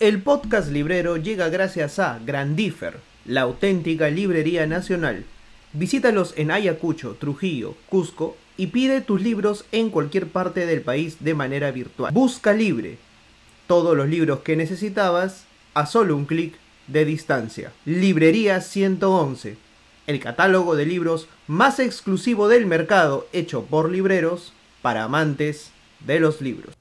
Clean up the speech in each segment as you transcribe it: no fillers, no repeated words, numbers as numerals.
El podcast librero llega gracias a Grandífer, la auténtica librería nacional. Visítalos en Ayacucho, Trujillo, Cusco y pide tus libros en cualquier parte del país de manera virtual. Busca Libre, todos los libros que necesitabas a solo un clic de distancia. Librería 111, el catálogo de libros más exclusivo del mercado hecho por libreros para amantes de los libros.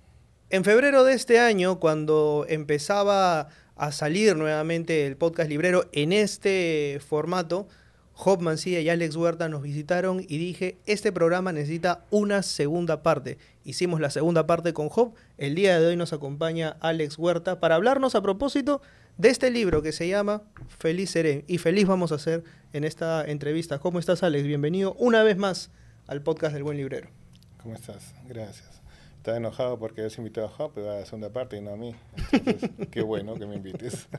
En febrero de este año, cuando empezaba a salir nuevamente el podcast librero en este formato, Job Mancilla y Alex Huerta nos visitaron y dije, este programa necesita una segunda parte. Hicimos la segunda parte con Job. El día de hoy nos acompaña Alex Huerta para hablarnos a propósito de este libro que se llama Feliz Seré. Y feliz vamos a ser en esta entrevista. ¿Cómo estás, Alex? Bienvenido una vez más al podcast del Buen Librero. ¿Cómo estás? Gracias. Estaba enojado porque has invitado a Job, pero a la segunda parte y no a mí. Entonces, qué bueno que me invites.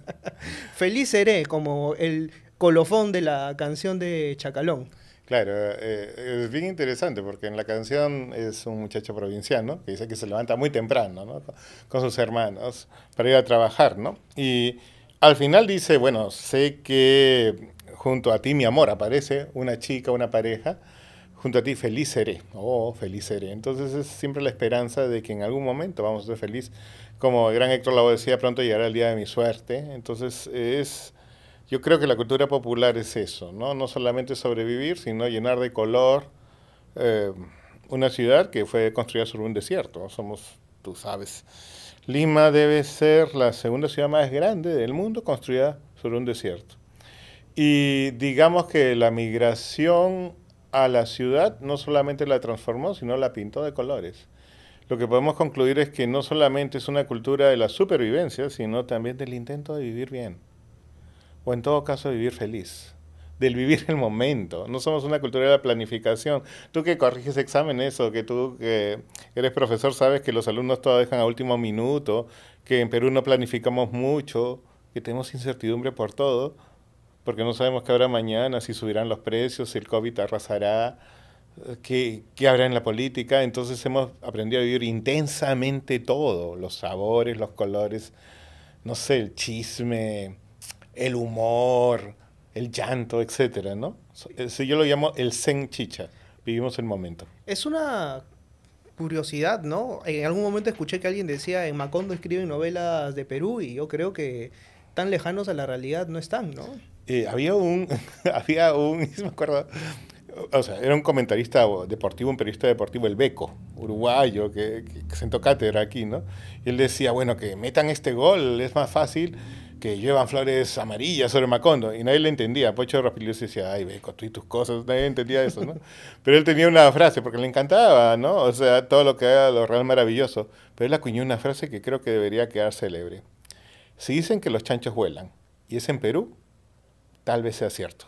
Feliz Seré, como el colofón de la canción de Chacalón. Claro, es bien interesante porque en la canción es un muchacho provinciano que dice que se levanta muy temprano, ¿no? Con sus hermanos para ir a trabajar, ¿no? Y al final dice, bueno, sé que junto a ti, mi amor, aparece una chica, una pareja. Junto a ti feliz seré, feliz seré. Entonces es siempre la esperanza de que en algún momento vamos a ser feliz. Como el gran Héctor Lavoe decía, pronto llegará el día de mi suerte. Entonces yo creo que la cultura popular es eso, ¿no? No solamente sobrevivir, sino llenar de color una ciudad que fue construida sobre un desierto. Tú sabes, Lima debe ser la segunda ciudad más grande del mundo construida sobre un desierto. Y digamos que la migración a la ciudad no solamente la transformó, sino la pintó de colores. Lo que podemos concluir es que no solamente es una cultura de la supervivencia, sino también del intento de vivir bien, o en todo caso de vivir feliz, del vivir el momento. No somos una cultura de la planificación. Tú que corriges exámenes o que tú que eres profesor sabes que los alumnos todo dejan a último minuto, que en Perú no planificamos mucho, que tenemos incertidumbre por todo, porque no sabemos qué habrá mañana, si subirán los precios, si el COVID arrasará, qué habrá en la política. Entonces hemos aprendido a vivir intensamente todo, los sabores, los colores, no sé, el chisme, el humor, el llanto, etcétera, ¿no? Yo lo llamo el zen chicha, vivimos el momento. Es una curiosidad, ¿no? En algún momento escuché que alguien decía, en Macondo escriben novelas de Perú y yo creo que tan lejanos a la realidad no están, ¿no? Había un, me acuerdo, o sea, era un comentarista deportivo, un periodista deportivo, el Beco, uruguayo, que sentó cátedra aquí, ¿no? Y él decía, bueno, que metan este gol, es más fácil que llevan flores amarillas sobre Macondo. Y nadie le entendía. Pocho Raspilius decía, ay, Beco, tú y tus cosas, nadie entendía eso, ¿no? Pero él tenía una frase, porque le encantaba, ¿no? O sea, todo lo que haga lo real maravilloso. Pero él acuñó una frase que creo que debería quedar célebre. Si dicen que los chanchos vuelan, y es en Perú, tal vez sea cierto.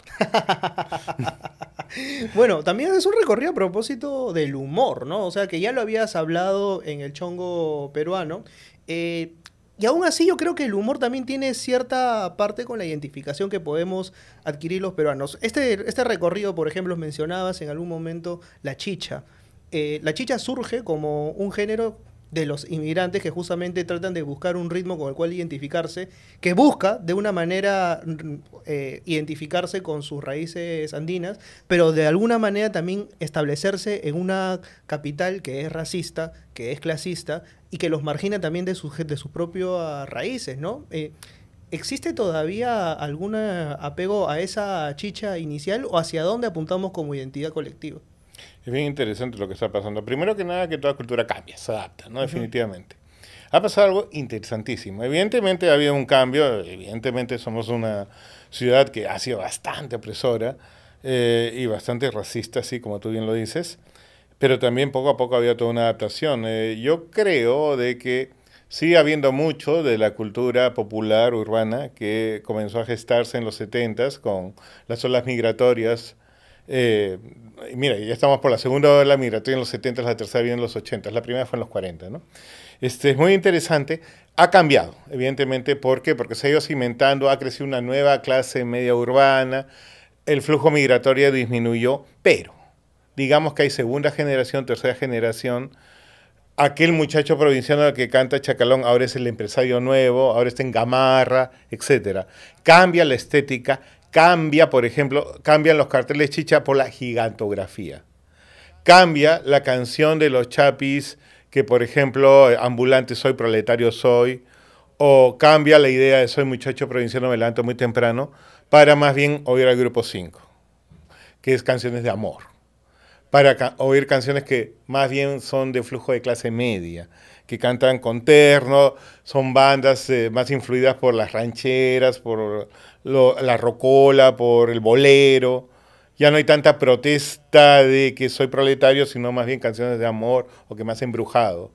Bueno, también es un recorrido a propósito del humor, ¿no? O sea, que ya lo habías hablado en el chongo peruano. Y aún así yo creo que el humor también tiene cierta parte con la identificación que podemos adquirir los peruanos. Este recorrido, por ejemplo, mencionabas en algún momento la chicha. La chicha surge como un género de los inmigrantes que justamente tratan de buscar un ritmo con el cual identificarse, que busca de una manera identificarse con sus raíces andinas, pero de alguna manera también establecerse en una capital que es racista, que es clasista y que los margina también de sus propias raíces, ¿no? ¿Existe todavía algún apego a esa chicha inicial o hacia dónde apuntamos como identidad colectiva? Es bien interesante lo que está pasando. Primero que nada, que toda cultura cambia, se adapta, ¿no? Definitivamente. Ha pasado algo interesantísimo. Evidentemente ha habido un cambio, evidentemente somos una ciudad que ha sido bastante opresora y bastante racista, así como tú bien lo dices, pero también poco a poco ha habido toda una adaptación. Yo creo de que sigue habiendo mucho de la cultura popular urbana que comenzó a gestarse en los 70s con las olas migratorias. Mira, ya estamos por la segunda ola migratoria en los 70, la tercera vino en los 80, la primera fue en los 40, ¿no? Es muy interesante, ha cambiado, evidentemente, ¿por qué? Porque se ha ido cimentando, ha crecido una nueva clase media urbana, el flujo migratorio disminuyó, pero digamos que hay segunda generación, tercera generación aquel muchacho provinciano que canta Chacalón ahora es el empresario nuevo, ahora está en Gamarra, etcétera. Cambia la estética, cambia, por ejemplo, cambian los carteles chicha por la gigantografía. Cambia la canción de los chapis, que por ejemplo, ambulante soy, proletario soy, o cambia la idea de soy muchacho provinciano, me levanto muy temprano, para más bien oír al Grupo 5, que es canciones de amor, para oír canciones que más bien son de flujo de clase media, que cantan con terno, son bandas más influidas por las rancheras, por la rocola, por el bolero. Ya no hay tanta protesta de que soy proletario, sino más bien canciones de amor o que más embrujado.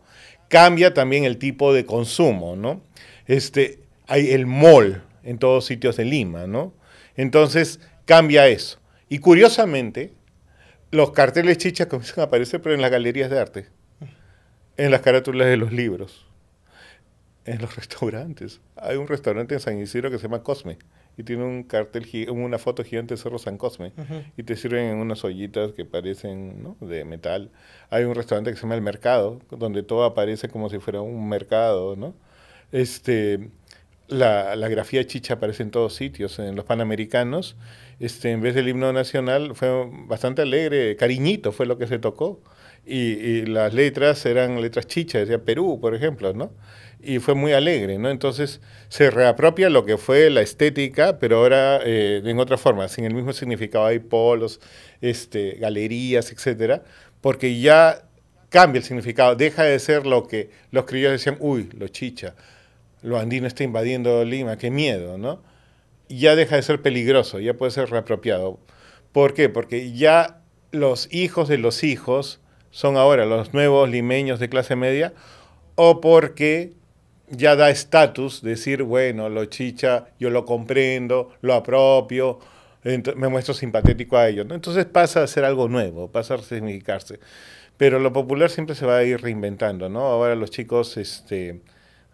Cambia también el tipo de consumo, ¿no? Hay el mall en todos sitios de Lima, ¿no? Entonces cambia eso. Y curiosamente, los carteles chicha comienzan a aparecer, pero en las galerías de arte, en las carátulas de los libros, en los restaurantes. Hay un restaurante en San Isidro que se llama Cosme y tiene un cartel, una foto gigante de Cerro San Cosme, y te sirven en unas ollitas que parecen, ¿no?, de metal. Hay un restaurante que se llama El Mercado, donde todo aparece como si fuera un mercado, ¿no? La grafía chicha aparece en todos sitios, en los Panamericanos. En vez del himno nacional fue bastante alegre, Cariñito fue lo que se tocó, y las letras eran letras chicha, decía Perú, por ejemplo, ¿no? Y fue muy alegre, ¿no? Entonces se reapropia lo que fue la estética, pero ahora en otra forma, sin el mismo significado. Hay polos, galerías, etcétera, porque ya cambia el significado, deja de ser lo que los criollos decían, uy, lo chicha, lo andino está invadiendo Lima, qué miedo, ¿no? Ya deja de ser peligroso, ya puede ser reapropiado. ¿Por qué? Porque ya los hijos de los hijos son ahora los nuevos limeños de clase media, o porque ya da estatus decir, bueno, lo chicha, yo lo comprendo, lo apropio, me muestro simpatético a ellos, ¿no? Entonces pasa a ser algo nuevo, pasa a significarse. Pero lo popular siempre se va a ir reinventando, ¿no? Ahora los chicos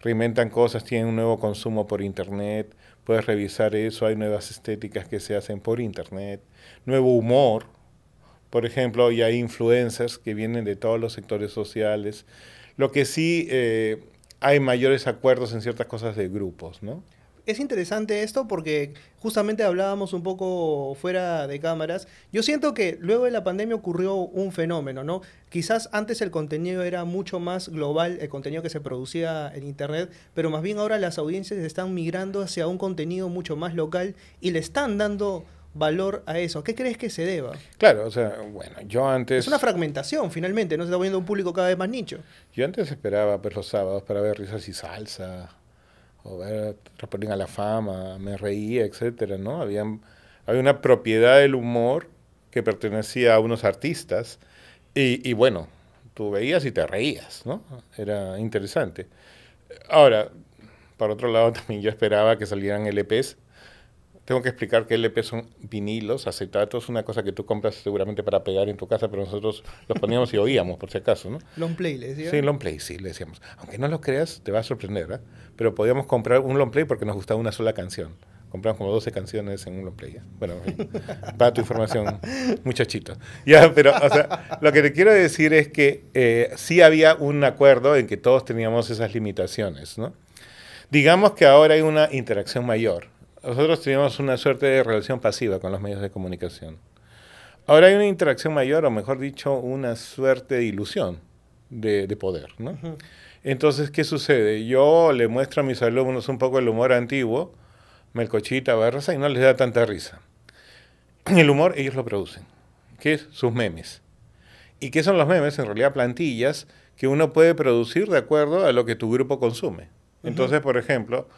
reinventan cosas, tienen un nuevo consumo por internet, puedes revisar eso, hay nuevas estéticas que se hacen por internet, nuevo humor, por ejemplo, y hay influencers que vienen de todos los sectores sociales. Lo que sí, hay mayores acuerdos en ciertas cosas de grupos, ¿no? Es interesante esto porque justamente hablábamos un poco fuera de cámaras. Yo siento que luego de la pandemia ocurrió un fenómeno, ¿no? Quizás antes el contenido era mucho más global, el contenido que se producía en internet, pero más bien ahora las audiencias están migrando hacia un contenido mucho más local y le están dando valor a eso. ¿A qué crees que se deba? Claro, o sea, bueno, yo antes... Es una fragmentación, finalmente, ¿no? Se está poniendo un público cada vez más nicho. Yo antes esperaba pues, los sábados para ver Risas y Salsa, o ver Trampolín a la Fama, Me Reía, etcétera, ¿no? Había una propiedad del humor que pertenecía a unos artistas, y bueno, tú veías y te reías, ¿no? Era interesante. Ahora, por otro lado, también yo esperaba que salieran LPs. Tengo que explicar que LP son vinilos, acetatos, una cosa que tú compras seguramente para pegar en tu casa, pero nosotros los poníamos y oíamos, por si acaso, ¿no? Long play, ¿le decían? Sí, long play, sí, le decíamos. Aunque no lo creas, te va a sorprender, ¿eh? Pero podíamos comprar un long play porque nos gustaba una sola canción. Compramos como 12 canciones en un long play, ¿eh? Bueno, para tu información, muchachito. Ya, pero, o sea, lo que te quiero decir es que sí había un acuerdo en que todos teníamos esas limitaciones, ¿no? Digamos que ahora hay una interacción mayor. Nosotros teníamos una suerte de relación pasiva con los medios de comunicación. Ahora hay una interacción mayor, o mejor dicho, una suerte de ilusión de poder, ¿no? Uh-huh. Entonces, ¿qué sucede? Yo le muestro a mis alumnos un poco el humor antiguo, Melcochita, Barraza, y no les da tanta risa. El humor ellos lo producen, que es sus memes. ¿Y qué son los memes? En realidad plantillas que uno puede producir de acuerdo a lo que tu grupo consume. Entonces, por ejemplo...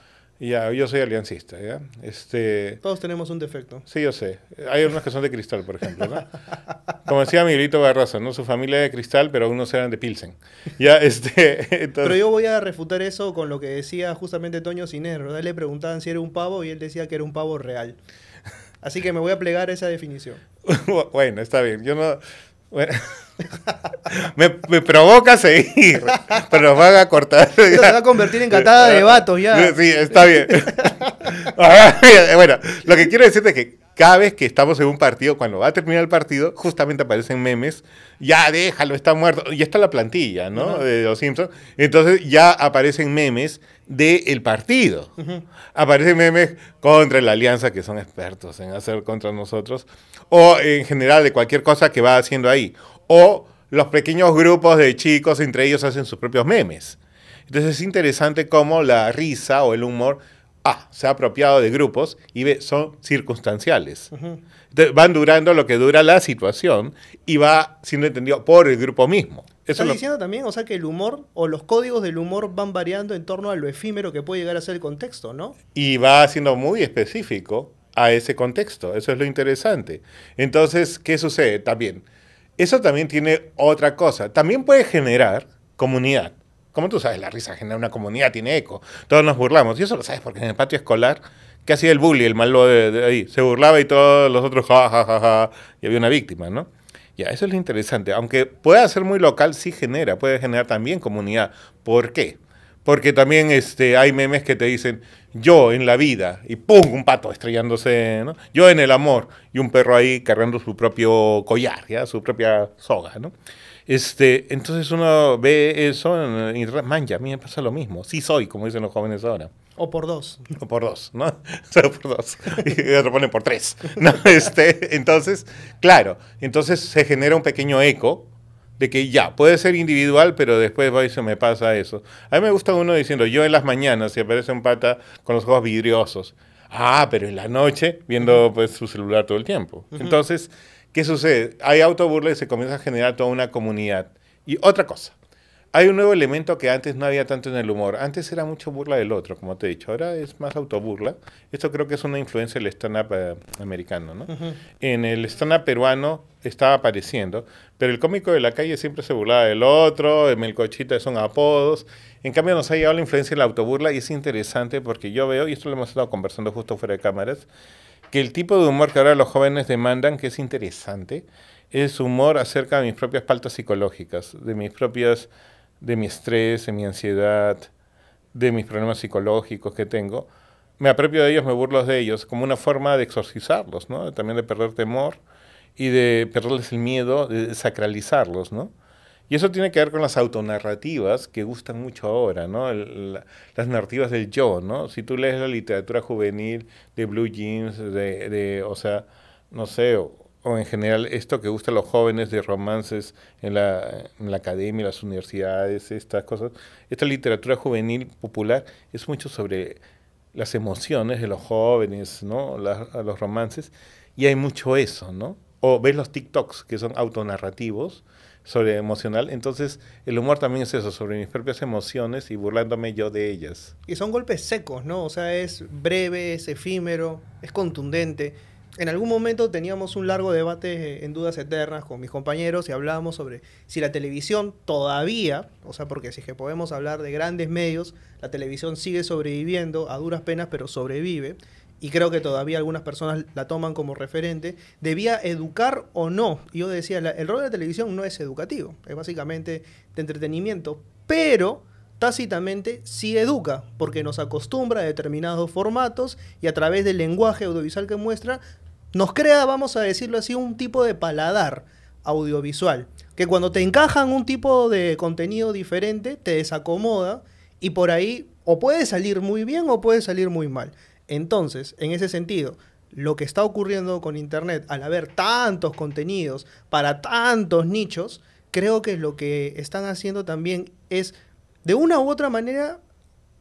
Ya, yo soy aliancista, ¿ya? Todos tenemos un defecto. Sí, yo sé. Hay unos que son de cristal, por ejemplo, ¿no? Como decía Miguelito Barraza, ¿no? Su familia es de cristal, pero algunos eran de Pilsen. Ya, entonces... Pero yo voy a refutar eso con lo que decía justamente Toño Siner, ¿verdad? Le preguntaban si era un pavo y él decía que era un pavo real. Así que me voy a plegar a esa definición. Bueno, está bien. Yo no... Bueno, me provoca seguir, pero nos van a cortar. Esto se va a convertir en catada de vatos ya. Sí, está bien. Bueno, lo que quiero decirte es que cada vez que estamos en un partido, cuando va a terminar el partido, justamente aparecen memes, ya déjalo, está muerto, ya está la plantilla, ¿no? De los Simpsons. Entonces ya aparecen memes del partido. Aparecen memes contra la alianza, que son expertos en hacer contra nosotros, o en general de cualquier cosa que va haciendo ahí. O los pequeños grupos de chicos, entre ellos hacen sus propios memes. Entonces es interesante cómo la risa o el humor se ha apropiado de grupos y son circunstanciales. Entonces, van durando lo que dura la situación y va siendo entendido por el grupo mismo. ¿Estás diciendo también, o sea, que el humor o los códigos del humor van variando en torno a lo efímero que puede llegar a ser el contexto, ¿no? Y va siendo muy específico a ese contexto. Eso es lo interesante. Entonces, ¿qué sucede? También, eso también tiene otra cosa. También puede generar comunidad. Como tú sabes, la risa genera una comunidad, tiene eco. Todos nos burlamos. Y eso lo sabes porque en el patio escolar, ¿qué hacía el bully, el malo de ahí? Se burlaba y todos los otros, ja, ja, ja, ja, y había una víctima, ¿no? Ya, eso es lo interesante. Aunque pueda ser muy local, sí puede generar también comunidad. ¿Por qué? Porque también hay memes que te dicen, yo en la vida, y ¡pum! Un pato estrellándose, ¿no? Yo en el amor, y un perro ahí cargando su propio collar, ¿ya? Su propia soga, ¿no? Entonces uno ve eso en internet, man, ya a mí me pasa lo mismo. Sí soy, como dicen los jóvenes ahora. O por dos. O por dos, ¿no? Solo por dos. Y otro pone por tres. ¿No? Entonces, claro, entonces se genera un pequeño eco de que ya, puede ser individual, pero después va y se me pasa eso. A mí me gusta uno diciendo, yo en las mañanas, si aparece un pata con los ojos vidriosos. Pero en la noche, viendo pues su celular todo el tiempo. Entonces, ¿qué sucede? Hay autoburla y se comienza a generar toda una comunidad. Y otra cosa, hay un nuevo elemento que antes no había tanto en el humor. Antes era mucho burla del otro, como te he dicho. Ahora es más autoburla. Esto creo que es una influencia del stand-up americano, ¿no? En el stand-up peruano estaba apareciendo, pero el cómico de la calle siempre se burlaba del otro, el melcochita son apodos. En cambio nos ha llegado la influencia de la autoburla y es interesante porque yo veo, y esto lo hemos estado conversando justo fuera de cámaras, que el tipo de humor que ahora los jóvenes demandan, que es interesante, es humor acerca de mis propias faltas psicológicas, de mi estrés, de mi ansiedad, de mis problemas psicológicos que tengo. Me apropio de ellos, me burlo de ellos, como una forma de exorcizarlos, ¿no? También de perder temor y de perderles el miedo, de sacralizarlos, ¿no? Y eso tiene que ver con las autonarrativas que gustan mucho ahora, ¿no? Las narrativas del yo, ¿no? Si tú lees la literatura juvenil de Blue Jeans, o sea, no sé, o en general esto que gusta a los jóvenes de romances en la academia, las universidades, estas cosas, esta literatura juvenil popular es mucho sobre las emociones de los jóvenes, ¿no? Los romances, y hay mucho eso, ¿no? O ves los TikToks que son autonarrativos, sobre emocional, entonces el humor también es eso, sobre mis propias emociones y burlándome yo de ellas. Y son golpes secos, ¿no? O sea, es breve, es efímero, es contundente. En algún momento teníamos un largo debate en Dudas Eternas con mis compañeros y hablábamos sobre si la televisión todavía, o sea, porque si es que podemos hablar de grandes medios, la televisión sigue sobreviviendo a duras penas, pero sobrevive. Y creo que todavía algunas personas la toman como referente, debía educar o no. Y yo decía, el rol de la televisión no es educativo, es básicamente de entretenimiento, pero tácitamente sí educa, porque nos acostumbra a determinados formatos y a través del lenguaje audiovisual que muestra, nos crea, vamos a decirlo así, un tipo de paladar audiovisual, que cuando te encajan un tipo de contenido diferente, te desacomoda y por ahí o puede salir muy bien o puede salir muy mal. Entonces, en ese sentido, lo que está ocurriendo con Internet, al haber tantos contenidos para tantos nichos, creo que lo que están haciendo también es, de una u otra manera,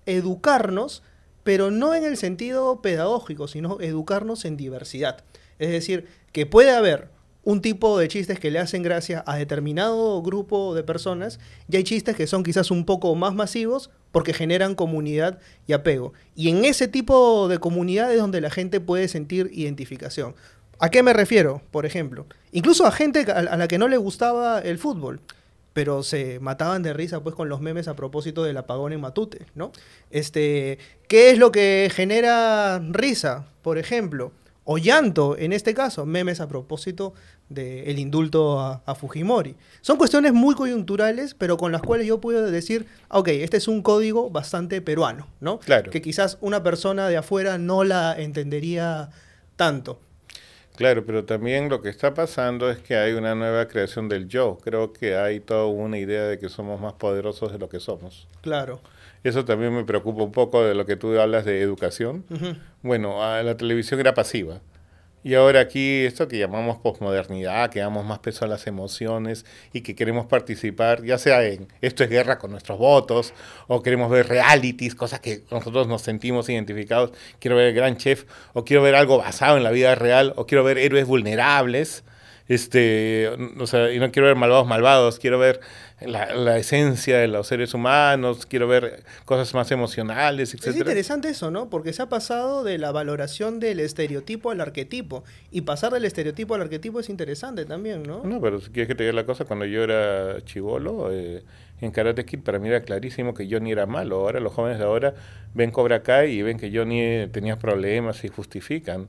educarnos, pero no en el sentido pedagógico, sino educarnos en diversidad. Es decir, que puede haber un tipo de chistes que le hacen gracia a determinado grupo de personas y hay chistes que son quizás un poco más masivos porque generan comunidad y apego. Y en ese tipo de comunidad es donde la gente puede sentir identificación. ¿A qué me refiero? Por ejemplo, incluso a gente a la que no le gustaba el fútbol, pero se mataban de risa pues con los memes a propósito del apagón en Matute, ¿no? ¿Qué es lo que genera risa? Por ejemplo, o llanto, en este caso, memes a propósito del indulto a Fujimori. Son cuestiones muy coyunturales, pero con las cuales yo puedo decir, ok, este es un código bastante peruano, ¿no? Claro. Que quizás una persona de afuera no la entendería tanto. Claro, pero también lo que está pasando es que hay una nueva creación del yo. Creo que hay toda una idea de que somos más poderosos de lo que somos. Claro. Eso también me preocupa un poco de lo que tú hablas de educación. Ujú. Bueno, la televisión era pasiva. Y ahora aquí esto que llamamos posmodernidad, que damos más peso a las emociones y que queremos participar, ya sea en esto es guerra con nuestros votos, o queremos ver realities, cosas que nosotros nos sentimos identificados, quiero ver el Gran Chef, o quiero ver algo basado en la vida real, o quiero ver héroes vulnerables, o sea, y no quiero ver malvados malvados, quiero ver la esencia de los seres humanos, quiero ver cosas más emocionales, Es etcétera. interesante eso, ¿no? Porque se ha pasado de la valoración del estereotipo al arquetipo. Y pasar del estereotipo al arquetipo es interesante también, ¿no? No, pero si quieres que te diga la cosa, cuando yo era chivolo, en Karate Kid para mí era clarísimo que Johnny era malo. Ahora los jóvenes de ahora ven Cobra Kai y ven que Johnny tenía problemas y justifican.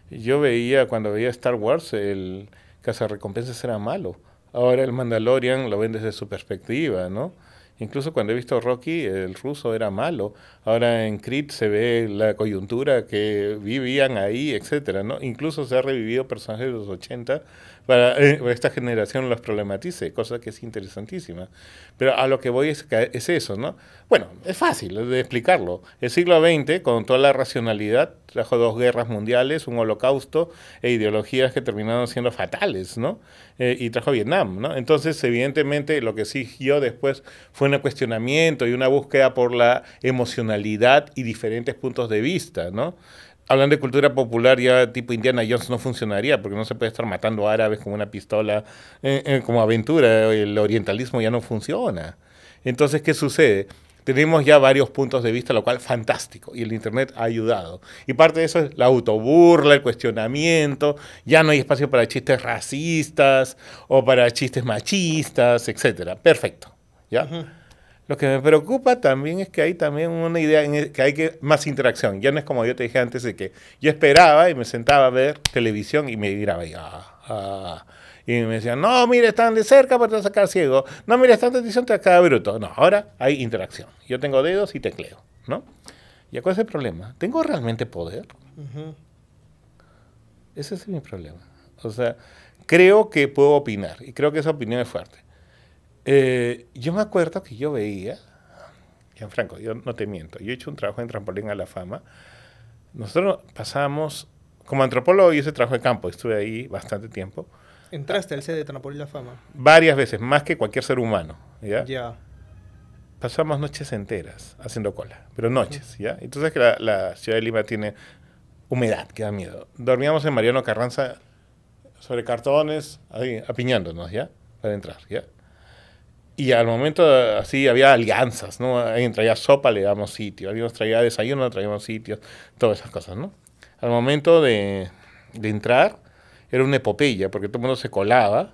Yo veía, cuando veía Star Wars, el cazarrecompensas era malo. Ahora el Mandalorian lo ven desde su perspectiva, ¿no? Incluso cuando he visto Rocky, el ruso era malo. Ahora en Creed se ve la coyuntura que vivían ahí, etcétera, ¿no? Incluso se ha revivido personajes de los 80 para esta generación los problematice, cosa que es interesantísima. Pero a lo que voy es eso, ¿no? Bueno, es fácil de explicarlo. El siglo XX, con toda la racionalidad, trajo dos guerras mundiales, un holocausto e ideologías que terminaron siendo fatales, ¿no? Y trajo Vietnam, ¿no? Entonces, evidentemente, lo que siguió después fue un cuestionamiento y una búsqueda por la emocionalidad y diferentes puntos de vista, ¿no? Hablando de cultura popular, ya tipo Indiana Jones no funcionaría, porque no se puede estar matando árabes con una pistola como aventura, el orientalismo ya no funciona. Entonces, ¿qué sucede? Tenemos ya varios puntos de vista, lo cual fantástico, y el Internet ha ayudado. Y parte de eso es la autoburla, el cuestionamiento, ya no hay espacio para chistes racistas o para chistes machistas, etcétera. Perfecto, ¿ya? Ujú. Lo que me preocupa también es que hay también una idea que hay que más interacción. Ya no es como yo te dije antes de que yo esperaba y me sentaba a ver televisión y me miraba y, y me decían, no, mire, están de cerca para te vas a sacar ciego. No, mire, están de televisión te vas a quedar bruto. No, ahora hay interacción. Yo tengo dedos y tecleo, ¿no? ¿Y cuál es el problema? ¿Tengo realmente poder? Ujú. Ese es mi problema. O sea, creo que puedo opinar y creo que esa opinión es fuerte. Yo me acuerdo que yo veía, Gianfranco, yo no te miento, yo he hecho un trabajo en Trampolín a la Fama. Nosotros pasamos, como antropólogo, yo hice trabajo de campo, estuve ahí bastante tiempo, Entraste al C de Trampolín La Fama. varias veces, más que cualquier ser humano, ¿ya? Ya. Pasamos noches enteras haciendo cola, pero noches, ¿ya? Entonces que la ciudad de Lima tiene humedad, que da miedo. Dormíamos en Mariano Carranza sobre cartones, ahí, apiñándonos, ¿ya? Para entrar, ¿ya? Y al momento así había alianzas, ¿no? Alguien traía sopa, le damos sitio. Alguien nos traía desayuno, le traíamos sitio. Todas esas cosas, ¿no? Al momento de entrar, era una epopeya, porque todo el mundo se colaba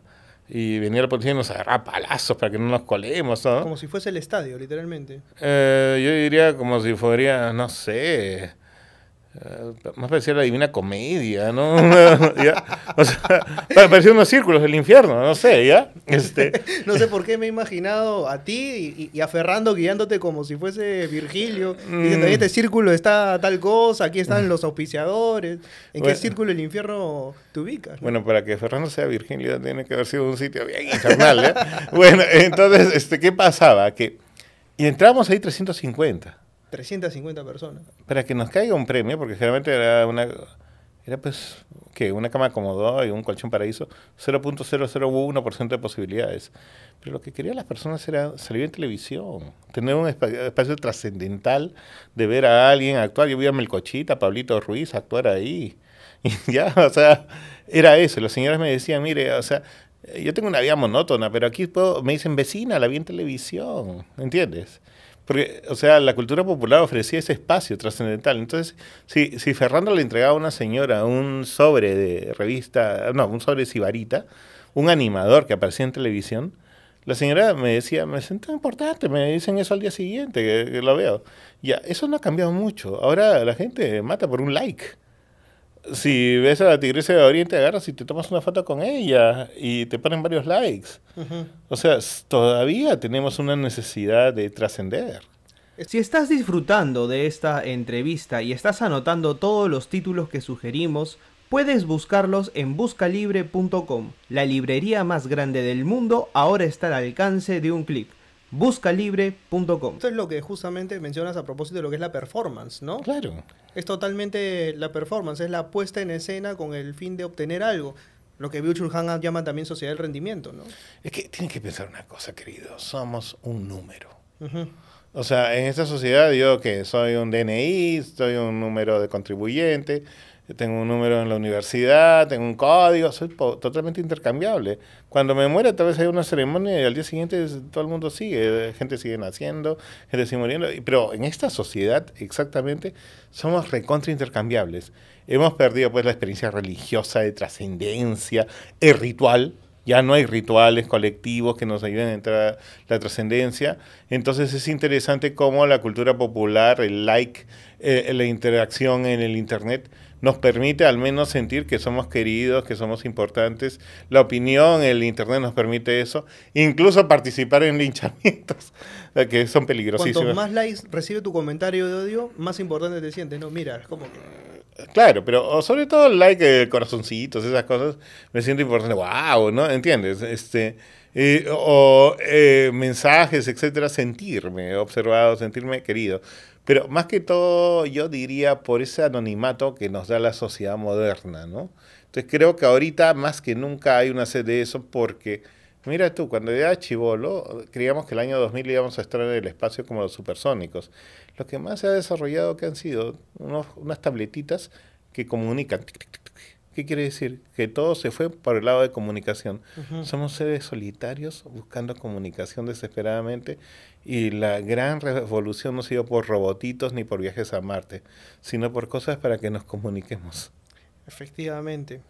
y venía la policía y nos agarraba palazos para que no nos colemos, ¿no? Como si fuese el estadio, literalmente. Yo diría como si fuera, no sé, más parecía la Divina Comedia, ¿no? ¿Ya? O sea, parecían unos círculos del infierno, no sé, ¿ya? No sé por qué me he imaginado a ti y a Ferrando guiándote como si fuese Virgilio, diciendo, en este círculo está tal cosa, aquí están los auspiciadores. ¿En qué Bueno. círculo del infierno te ubicas? ¿No? Bueno, para que Fernando sea Virgilio tiene que haber sido un sitio bien infernal, ¿eh? Bueno, entonces, ¿qué pasaba? Y entramos ahí 350 350 personas. para que nos caiga un premio, porque generalmente era pues, ¿qué? Una cama Comodo y un colchón paraíso, 0.001% de posibilidades. Pero lo que querían las personas era salir en televisión, tener un espacio trascendental de ver a alguien actuar. Yo vi a Melcochita, a Pablito Ruiz actuar ahí. Y ya, o sea, era eso. Las señoras me decían, mire, o sea, yo tengo una vida monótona, pero aquí me dicen vecina, la vi en televisión, ¿entiendes? Porque, o sea, la cultura popular ofrecía ese espacio trascendental. Entonces, si Fernando le entregaba a una señora un sobre de revista, no, un sobre de Sibarita, un animador que aparecía en televisión, la señora me decía, me siento importante, me dicen eso al día siguiente, que lo veo. Ya, eso no ha cambiado mucho. Ahora la gente mata por un like. si ves a la tigresa de Oriente, agarras y te tomas una foto con ella y te ponen varios likes. Ujú. O sea, todavía tenemos una necesidad de trascender. Si estás disfrutando de esta entrevista y estás anotando todos los títulos que sugerimos, puedes buscarlos en buscalibre.com. La librería más grande del mundo ahora está al alcance de un clic. Buscalibre.com. Esto es lo que justamente mencionas a propósito de lo que es la performance, ¿no? Claro. Es totalmente la performance, es la puesta en escena con el fin de obtener algo. Lo que Byung-Chul Han llama también sociedad del rendimiento, ¿no? Es que tienen que pensar una cosa, querido. Somos un número. Ujú. O sea, en esta sociedad yo que soy un DNI, soy un número de contribuyente, tengo un número en la universidad, tengo un código, soy totalmente intercambiable. Cuando me muera tal vez hay una ceremonia y al día siguiente todo el mundo sigue, gente sigue naciendo, gente sigue muriendo, pero en esta sociedad exactamente somos recontra intercambiables. Hemos perdido pues la experiencia religiosa de trascendencia, el ritual. Ya no hay rituales colectivos que nos ayuden a entrar a la trascendencia. Entonces es interesante cómo la cultura popular, el like, la interacción en el Internet nos permite al menos sentir que somos queridos, que somos importantes. La opinión, el Internet nos permite eso. Incluso participar en linchamientos, que son peligrosísimos. Cuantos más likes recibe tu comentario de odio, más importante te sientes, ¿no? Mira, es como que... Claro, pero sobre todo el like, corazoncitos, esas cosas, me siento importante. ¡Wow! ¿No? ¿Entiendes? Mensajes, etcétera, sentirme observado, sentirme querido. Pero más que todo, yo diría por ese anonimato que nos da la sociedad moderna, ¿no? Entonces creo que ahorita más que nunca hay una sed de eso porque, mira tú, cuando yo era chibolo, creíamos que el año 2000 íbamos a estar en el espacio como los supersónicos. Lo que más se ha desarrollado que han sido unas tabletitas que comunican. Tic, tic, tic, tic. ¿Qué quiere decir? Que todo se fue por el lado de comunicación. Ujú. Somos seres solitarios buscando comunicación desesperadamente y la gran revolución no ha sido por robotitos ni por viajes a Marte, sino por cosas para que nos comuniquemos. Efectivamente.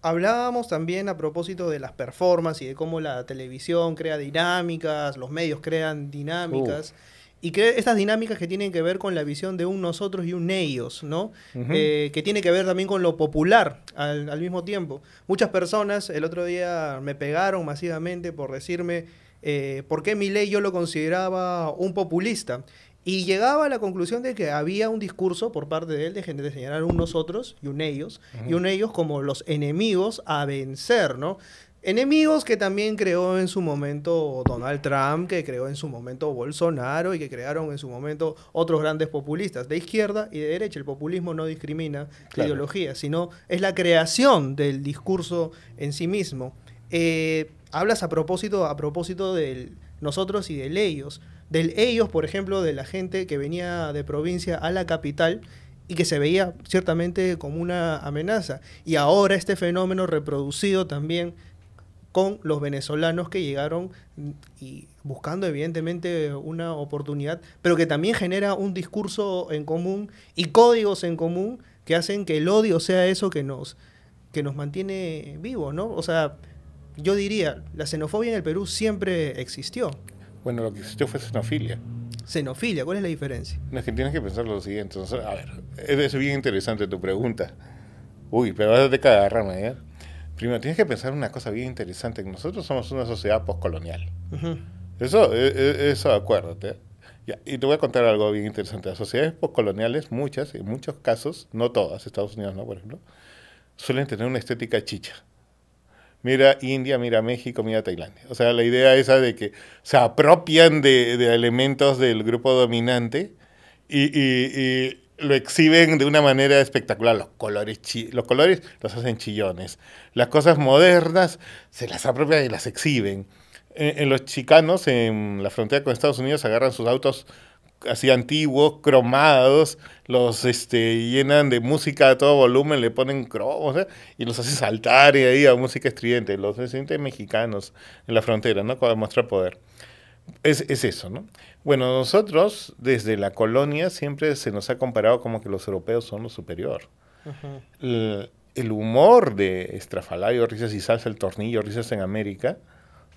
Hablábamos también a propósito de las performances y de cómo la televisión crea dinámicas, los medios crean dinámicas, y que estas dinámicas que tienen que ver con la visión de un nosotros y un ellos, ¿no? Ujú. Que tiene que ver también con lo popular al mismo tiempo. Muchas personas el otro día me pegaron masivamente por decirme por qué Milei yo lo consideraba un populista. Y llegaba a la conclusión de que había un discurso por parte de él de señalar un nosotros y un ellos como los enemigos a vencer, ¿no? Enemigos que también creó en su momento Donald Trump, que creó en su momento Bolsonaro y que crearon en su momento otros grandes populistas de izquierda y de derecha. El populismo no discrimina la Claro. ideología, sino es la creación del discurso en sí mismo. Hablas a propósito del nosotros y del ellos. Del ellos, por ejemplo, de la gente que venía de provincia a la capital y que se veía ciertamente como una amenaza. Y ahora este fenómeno reproducido también con los venezolanos que llegaron y buscando evidentemente una oportunidad, pero que también genera un discurso en común y códigos en común que hacen que el odio sea eso que nos mantiene vivos, ¿no? O sea, yo diría, la xenofobia en el Perú siempre existió. Bueno, lo que existió fue xenofilia. Xenofilia, ¿cuál es la diferencia? No, es que tienes que pensar lo siguiente. A ver, es bien interesante tu pregunta. Uy, pero vas a tener que agarrarme, ¿eh? Primero, tienes que pensar una cosa bien interesante. Nosotros somos una sociedad postcolonial. Ujú. Eso acuérdate. Ya, y te voy a contar algo bien interesante. Las sociedades postcoloniales, muchas, en muchos casos, no todas, Estados Unidos no, por ejemplo, suelen tener una estética chicha. Mira India, mira México, mira Tailandia. O sea, la idea esa de que se apropian de elementos del grupo dominante y lo exhiben de una manera espectacular. Los colores los hacen chillones. Las cosas modernas se las apropian y las exhiben. En los chicanos, en la frontera con Estados Unidos, agarran sus autos así antiguos, cromados, los llenan de música a todo volumen, le ponen cromos, y los hace saltar y ahí a música estridente. Los se sienten mexicanos en la frontera, ¿no? Para mostrar poder. Es eso, ¿no? Bueno, nosotros, desde la colonia, siempre se nos ha comparado como que los europeos son lo superior. Ujú. El humor de Estrafalario, Risas y Salsa, El Tornillo, Risas en América,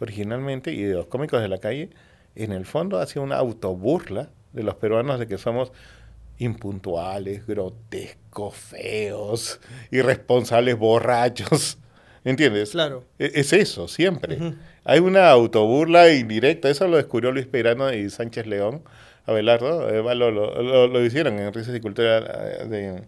originalmente, y de los cómicos de la calle, en el fondo ha sido una autoburla de los peruanos de que somos impuntuales, grotescos, feos, irresponsables, borrachos. ¿Entiendes? Claro. Es eso, siempre. Ujú. Hay una autoburla indirecta, eso lo descubrió Luis Peirano y Sánchez León, Abelardo, lo hicieron en Risas y Cultura en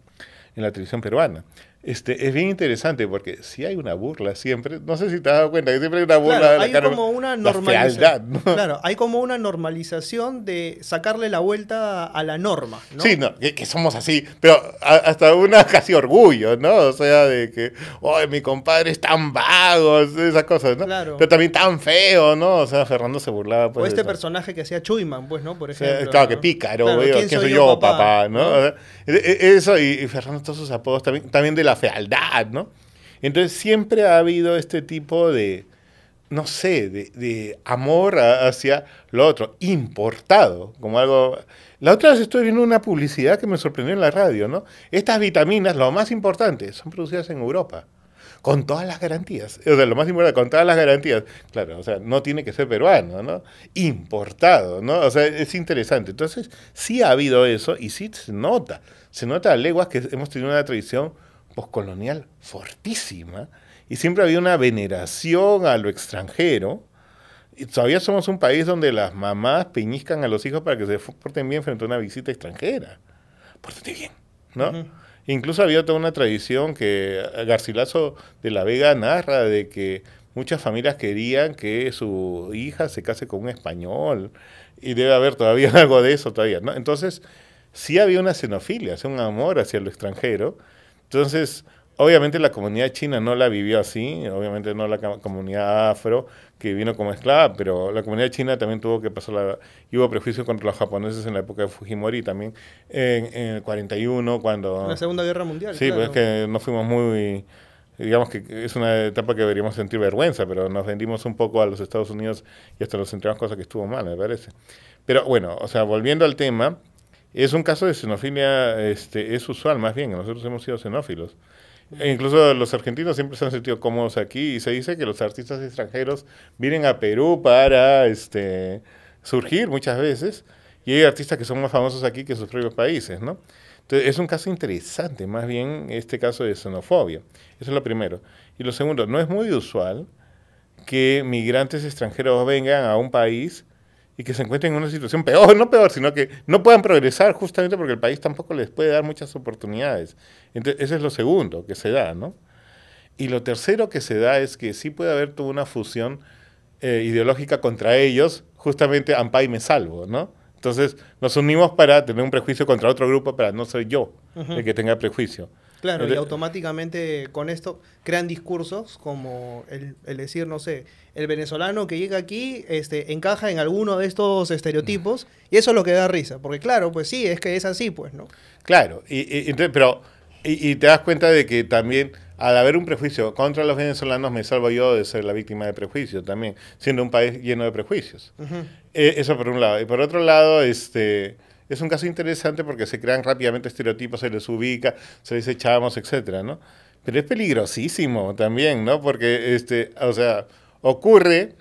la televisión peruana. Es bien interesante porque si hay una burla siempre, no sé si te has dado cuenta que siempre hay una burla Claro, de la hay cara, como una la fealdad, normalización. ¿no? Claro, hay como una normalización de sacarle la vuelta a la norma, ¿no? Sí, no, que somos así, pero hasta una casi orgullo, ¿no? O sea, de que, oh, mi compadre es tan vago, esas cosas, ¿no? Claro. Pero también tan feo, ¿no? O sea, Fernando se burlaba, pues. O de este eso. personaje que hacía Chuyman, pues, ¿no? Por O sea, ejemplo. claro, ¿no? que pícaro, Claro, güey, ¿quién soy yo, papá? ¿no? O sea, eso, y Fernando, todos sus apodos también de la fealdad, ¿no? Entonces siempre ha habido este tipo de, no sé, de amor hacia lo otro, importado, como algo... La otra vez estoy viendo una publicidad que me sorprendió en la radio, ¿no? Estas vitaminas, lo más importante, son producidas en Europa, con todas las garantías. O sea, lo más importante, con todas las garantías. Claro, o sea, no tiene que ser peruano, ¿no? Importado, ¿no? O sea, es interesante. Entonces, sí ha habido eso y sí se nota a leguas que hemos tenido una tradición poscolonial fortísima y siempre había una veneración a lo extranjero. Y todavía somos un país donde las mamás peñiscan a los hijos para que se porten bien frente a una visita extranjera. Pórtate bien, ¿no? Ujú. Incluso había toda una tradición que Garcilaso de la Vega narra de que muchas familias querían que su hija se case con un español y debe haber todavía algo de eso todavía, ¿no? Entonces, sí había una xenofilia, un amor hacia lo extranjero. Entonces, obviamente la comunidad china no la vivió así, obviamente no la comunidad afro que vino como esclava, pero la comunidad china también tuvo que pasar y hubo prejuicio contra los japoneses en la época de Fujimori también, en el 41 cuando... En la Segunda Guerra Mundial. Sí, pues claro. es que no fuimos muy, digamos que es una etapa que deberíamos sentir vergüenza, pero nos vendimos un poco a los Estados Unidos y hasta nos entregamos cosas que estuvo mal, me parece. Pero bueno, o sea, volviendo al tema, es un caso de xenofilia, es usual más bien, nosotros hemos sido xenófilos. E incluso los argentinos siempre se han sentido cómodos aquí y se dice que los artistas extranjeros vienen a Perú para surgir muchas veces y hay artistas que son más famosos aquí que en sus propios países, ¿no? Entonces, es un caso interesante, más bien este caso de xenofobia. Eso es lo primero. Y lo segundo, no es muy usual que migrantes extranjeros vengan a un país y que se encuentren en una situación peor, no peor, sino que no puedan progresar justamente porque el país tampoco les puede dar muchas oportunidades. Entonces, eso es lo segundo que se da, ¿no? Y lo tercero que se da es que sí puede haber toda una fusión ideológica contra ellos, justamente ampay me salvo, ¿no? Entonces nos unimos para tener un prejuicio contra otro grupo para no ser yo el que tenga prejuicio. Claro, y Entonces, automáticamente con esto crean discursos como el decir, no sé, el venezolano que llega aquí encaja en alguno de estos estereotipos y eso es lo que da risa, porque claro, pues sí, es que es así, pues, ¿no? claro, y te das cuenta de que también al haber un prejuicio contra los venezolanos me salvo yo de ser la víctima de prejuicios también, siendo un país lleno de prejuicios. Ujú. Eso por un lado. Y por otro lado, es un caso interesante porque se crean rápidamente estereotipos, se les ubica, se les echamos, etcétera, ¿no? Pero es peligrosísimo también, ¿no? Porque, o sea, ocurre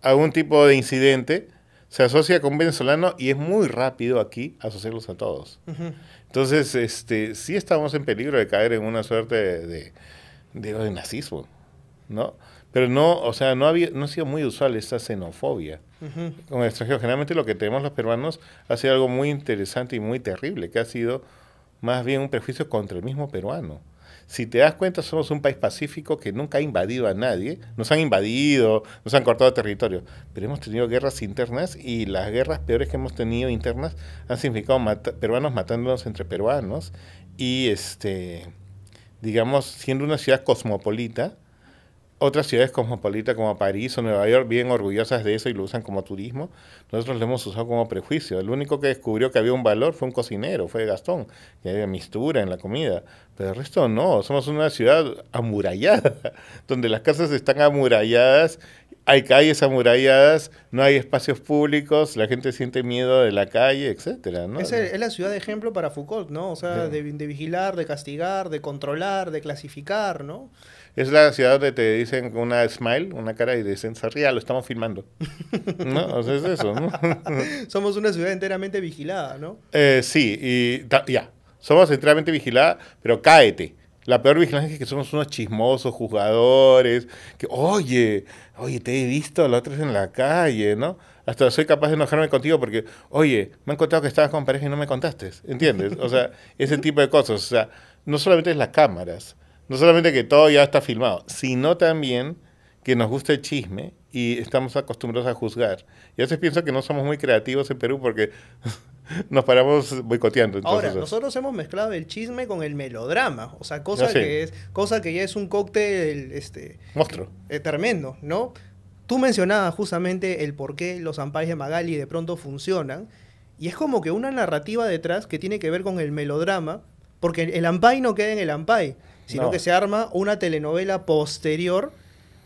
algún tipo de incidente, se asocia con un venezolano y es muy rápido aquí asociarlos a todos. Ujú. Entonces, sí estamos en peligro de caer en una suerte de nazismo, ¿no? Pero no, o sea, no ha sido muy usual esta xenofobia Ujú. con el extranjero. Generalmente lo que tenemos los peruanos ha sido algo muy interesante y muy terrible, que ha sido más bien un prejuicio contra el mismo peruano. Si te das cuenta, somos un país pacífico que nunca ha invadido a nadie. Nos han invadido, nos han cortado territorio, pero hemos tenido guerras internas y las guerras peores que hemos tenido internas han significado peruanos matándonos entre peruanos y, digamos, siendo una ciudad cosmopolita. Otras ciudades cosmopolitas como París o Nueva York bien orgullosas de eso y lo usan como turismo. Nosotros lo hemos usado como prejuicio. El único que descubrió que había un valor fue un cocinero, fue Gastón, que había mistura en la comida. Pero el resto no, somos una ciudad amurallada, donde las casas están amuralladas, hay calles amuralladas, no hay espacios públicos, la gente siente miedo de la calle, etcétera, ¿no? Es la ciudad de ejemplo para Foucault, ¿no? O sea, Sí. de vigilar, de castigar, de controlar, de clasificar, ¿no? Es la ciudad donde te dicen con una smile, una cara, y dicen, se ría, lo estamos filmando. ¿No? O sea, es eso, ¿no? Somos una ciudad enteramente vigilada, ¿no? Sí, y ya, somos enteramente vigilados, pero cáete. La peor vigilancia es que somos unos chismosos jugadores, que, oye, te he visto la otra vez en la calle, ¿no? Hasta soy capaz de enojarme contigo porque, oye, me han contado que estabas con pareja y no me contaste, ¿entiendes? O sea, ese tipo de cosas. O sea, no solamente es las cámaras, no solamente que todo ya está filmado, sino también que nos gusta el chisme y estamos acostumbrados a juzgar. Y a veces pienso que no somos muy creativos en Perú porque nos paramos boicoteando. Ahora, Entonces, nosotros hemos mezclado el chisme con el melodrama, o sea, ya sé, cosa que ya es un cóctel, monstruo. tremendo, ¿no? Tú mencionabas justamente el por qué los ampais de Magali de pronto funcionan, y es como que una narrativa detrás que tiene que ver con el melodrama, porque el ampay no queda en el ampay, sino No. que se arma una telenovela posterior,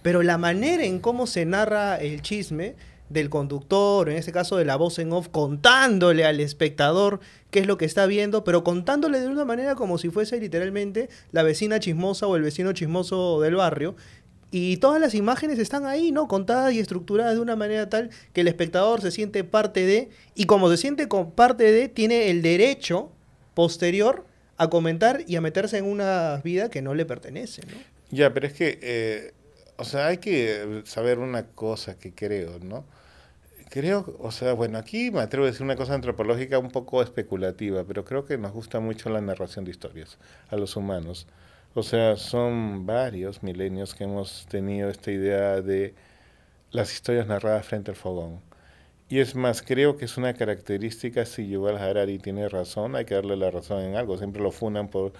pero la manera en cómo se narra el chisme del conductor, en este caso de la voz en off, contándole al espectador qué es lo que está viendo, pero contándole de una manera como si fuese literalmente la vecina chismosa o el vecino chismoso del barrio. Y todas las imágenes están ahí, ¿no? Contadas y estructuradas de una manera tal que el espectador se siente parte de, y como se siente parte de, tiene el derecho posterior a comentar y a meterse en una vida que no le pertenece, ¿no? Ya, pero es que, o sea, hay que saber una cosa que creo, ¿no? Creo, o sea, bueno, aquí me atrevo a decir una cosa antropológica un poco especulativa, pero creo que nos gusta mucho la narración de historias a los humanos. O sea, son varios milenios que hemos tenido esta idea de las historias narradas frente al fogón. Y es más, creo que es una característica, si Yuval Harari tiene razón, hay que darle la razón en algo. Siempre lo funan por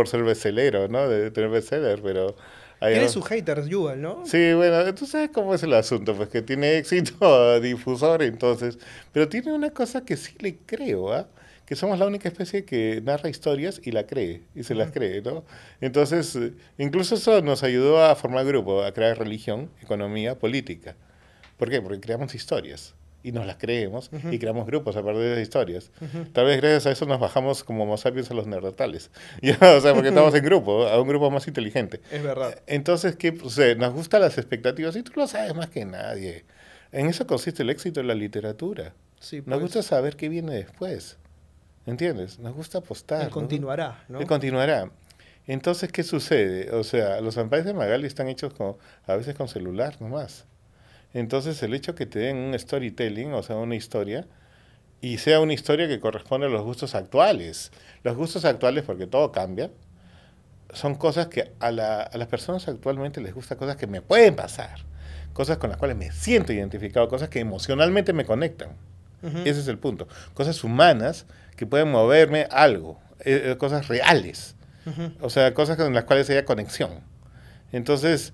ser bestselero, ¿no? De tener bestseller, pero hay, Tiene sus haters, Yuval, ¿no? sí, bueno, tú sabes cómo es el asunto, pues que tiene éxito difusor, entonces, pero tiene una cosa que sí le creo, ¿ah? Que somos la única especie que narra historias y la cree, y se las Ujú. cree, ¿no? Entonces, incluso eso nos ayudó a formar grupo, a crear religión, economía, política. ¿Por qué? Porque creamos historias y nos las creemos y Ujú, creamos grupos a partir de esas historias. ujú. Tal vez gracias a eso nos bajamos como Homo sapiens a los neandertales. Ya, o sea, porque estamos en grupo, a un grupo más inteligente. Es verdad. Entonces, ¿qué sucede? Nos gustan las expectativas y tú lo sabes más que nadie. En eso consiste el éxito de la literatura. Sí, Nos gusta pues saber qué viene después. ¿Entiendes? Nos gusta él apostar. continuará, Él ¿no? continuará. Entonces, ¿qué sucede? O sea, los ampais de Magali están hechos a veces con celular nomás. Entonces, el hecho que te den un storytelling, o sea, una historia, y sea una historia que corresponde a los gustos actuales. Los gustos actuales, porque todo cambia, son cosas que a las personas actualmente les gusta, cosas que me pueden pasar, cosas con las cuales me siento identificado, cosas que emocionalmente me conectan. Ujú, Ese es el punto. Cosas humanas que pueden moverme algo, cosas reales, ujú. o sea, cosas con las cuales haya conexión. Entonces,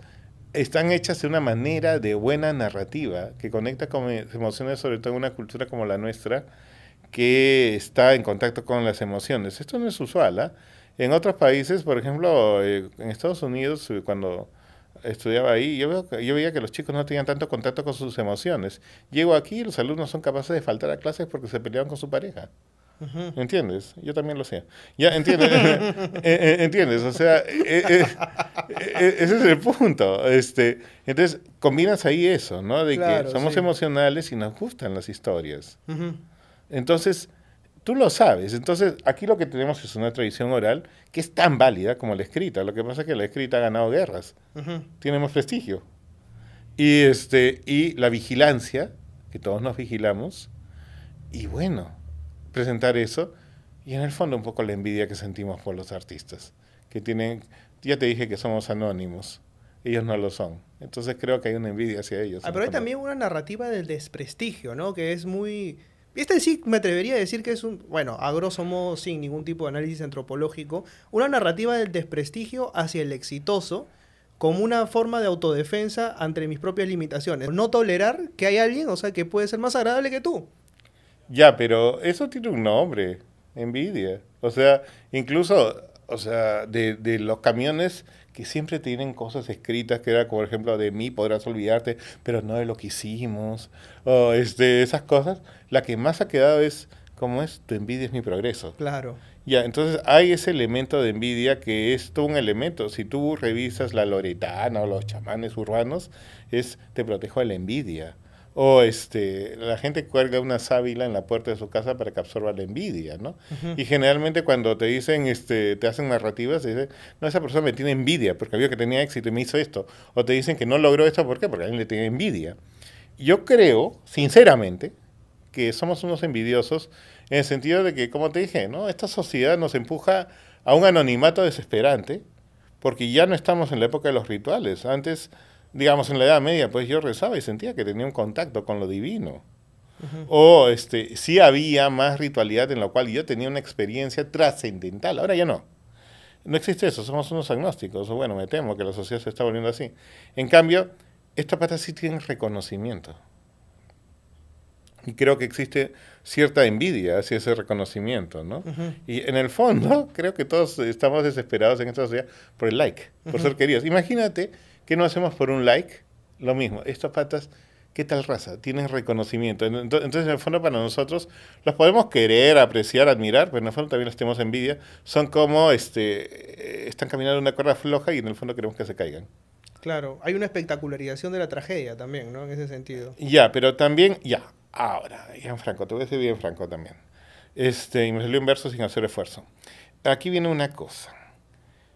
están hechas de una manera de buena narrativa que conecta con mis emociones, sobre todo en una cultura como la nuestra, que está en contacto con las emociones. Esto no es usual, ¿ah? En otros países, por ejemplo, en Estados Unidos, cuando estudiaba ahí, yo veía que los chicos no tenían tanto contacto con sus emociones. Llego aquí y los alumnos son capaces de faltar a clases porque se peleaban con su pareja. Ujú. ¿Entiendes? Yo también lo sé. Ya, entiendes, entiendes, o sea, ese es el punto. Entonces, combinas ahí eso, ¿no? De que Claro, somos sí. emocionales y nos gustan las historias. Ujú. Entonces, tú lo sabes. Entonces, aquí lo que tenemos es una tradición oral que es tan válida como la escrita. Lo que pasa es que la escrita ha ganado guerras, Ujú. tiene más prestigio. Y la vigilancia, que todos nos vigilamos, y bueno, presentar eso, y en el fondo un poco la envidia que sentimos por los artistas, que tienen, ya te dije que somos anónimos, ellos no lo son. Entonces creo que hay una envidia hacia ellos. En el Pero hay fondo. también una narrativa del desprestigio, ¿no? Que es muy... Este sí me atrevería a decir que es un, bueno, a grosso modo, sin ningún tipo de análisis antropológico, una narrativa del desprestigio hacia el exitoso como una forma de autodefensa ante mis propias limitaciones. No tolerar que hay alguien, o sea, que puede ser más agradable que tú. Ya, pero eso tiene un nombre, envidia. O sea, incluso, o sea, de los camiones que siempre tienen cosas escritas, que era, por ejemplo, de mí podrás olvidarte, pero no de lo que hicimos, o esas cosas, la que más ha quedado es ¿Cómo es? Tu envidia es mi progreso. Claro. Ya, entonces hay ese elemento de envidia que es todo un elemento. Si tú revisas la loretana o los chamanes urbanos, te protejo de la envidia. O la gente cuelga una sábila en la puerta de su casa para que absorba la envidia, ¿no? Ujú. Y generalmente cuando te dicen, te hacen narrativas, te dicen, no, esa persona me tiene envidia porque vio que tenía éxito y me hizo esto. O te dicen que no logró esto, ¿por qué? Porque a alguien le tiene envidia. Yo creo, sinceramente, que somos unos envidiosos en el sentido de que, como te dije, ¿no? Esta sociedad nos empuja a un anonimato desesperante porque ya no estamos en la época de los rituales. Antes, digamos, en la Edad Media, pues yo rezaba y sentía que tenía un contacto con lo divino. Ujú. O sí había más ritualidad en la cual yo tenía una experiencia trascendental. Ahora ya no. No existe eso, somos unos agnósticos. O bueno, me temo que la sociedad se está volviendo así. En cambio, estas patas sí tienen reconocimiento. Y creo que existe cierta envidia hacia ese reconocimiento, ¿no? Ujú. Y en el fondo, creo que todos estamos desesperados en esta sociedad por el like, por Ujú. ser queridos. Imagínate que no hacemos por un like lo mismo. Estas patas, ¿qué tal raza? Tienen reconocimiento. Entonces, en el fondo, para nosotros, los podemos querer, apreciar, admirar, pero en el fondo también les tenemos envidia. Son como, están caminando en una cuerda floja y en el fondo queremos que se caigan. Claro, hay una espectacularización de la tragedia también, ¿no? En ese sentido. Ya, pero también, ya, ahora, bien franco, te voy a decir bien franco también. Y me salió en verso sin hacer esfuerzo. Aquí viene una cosa.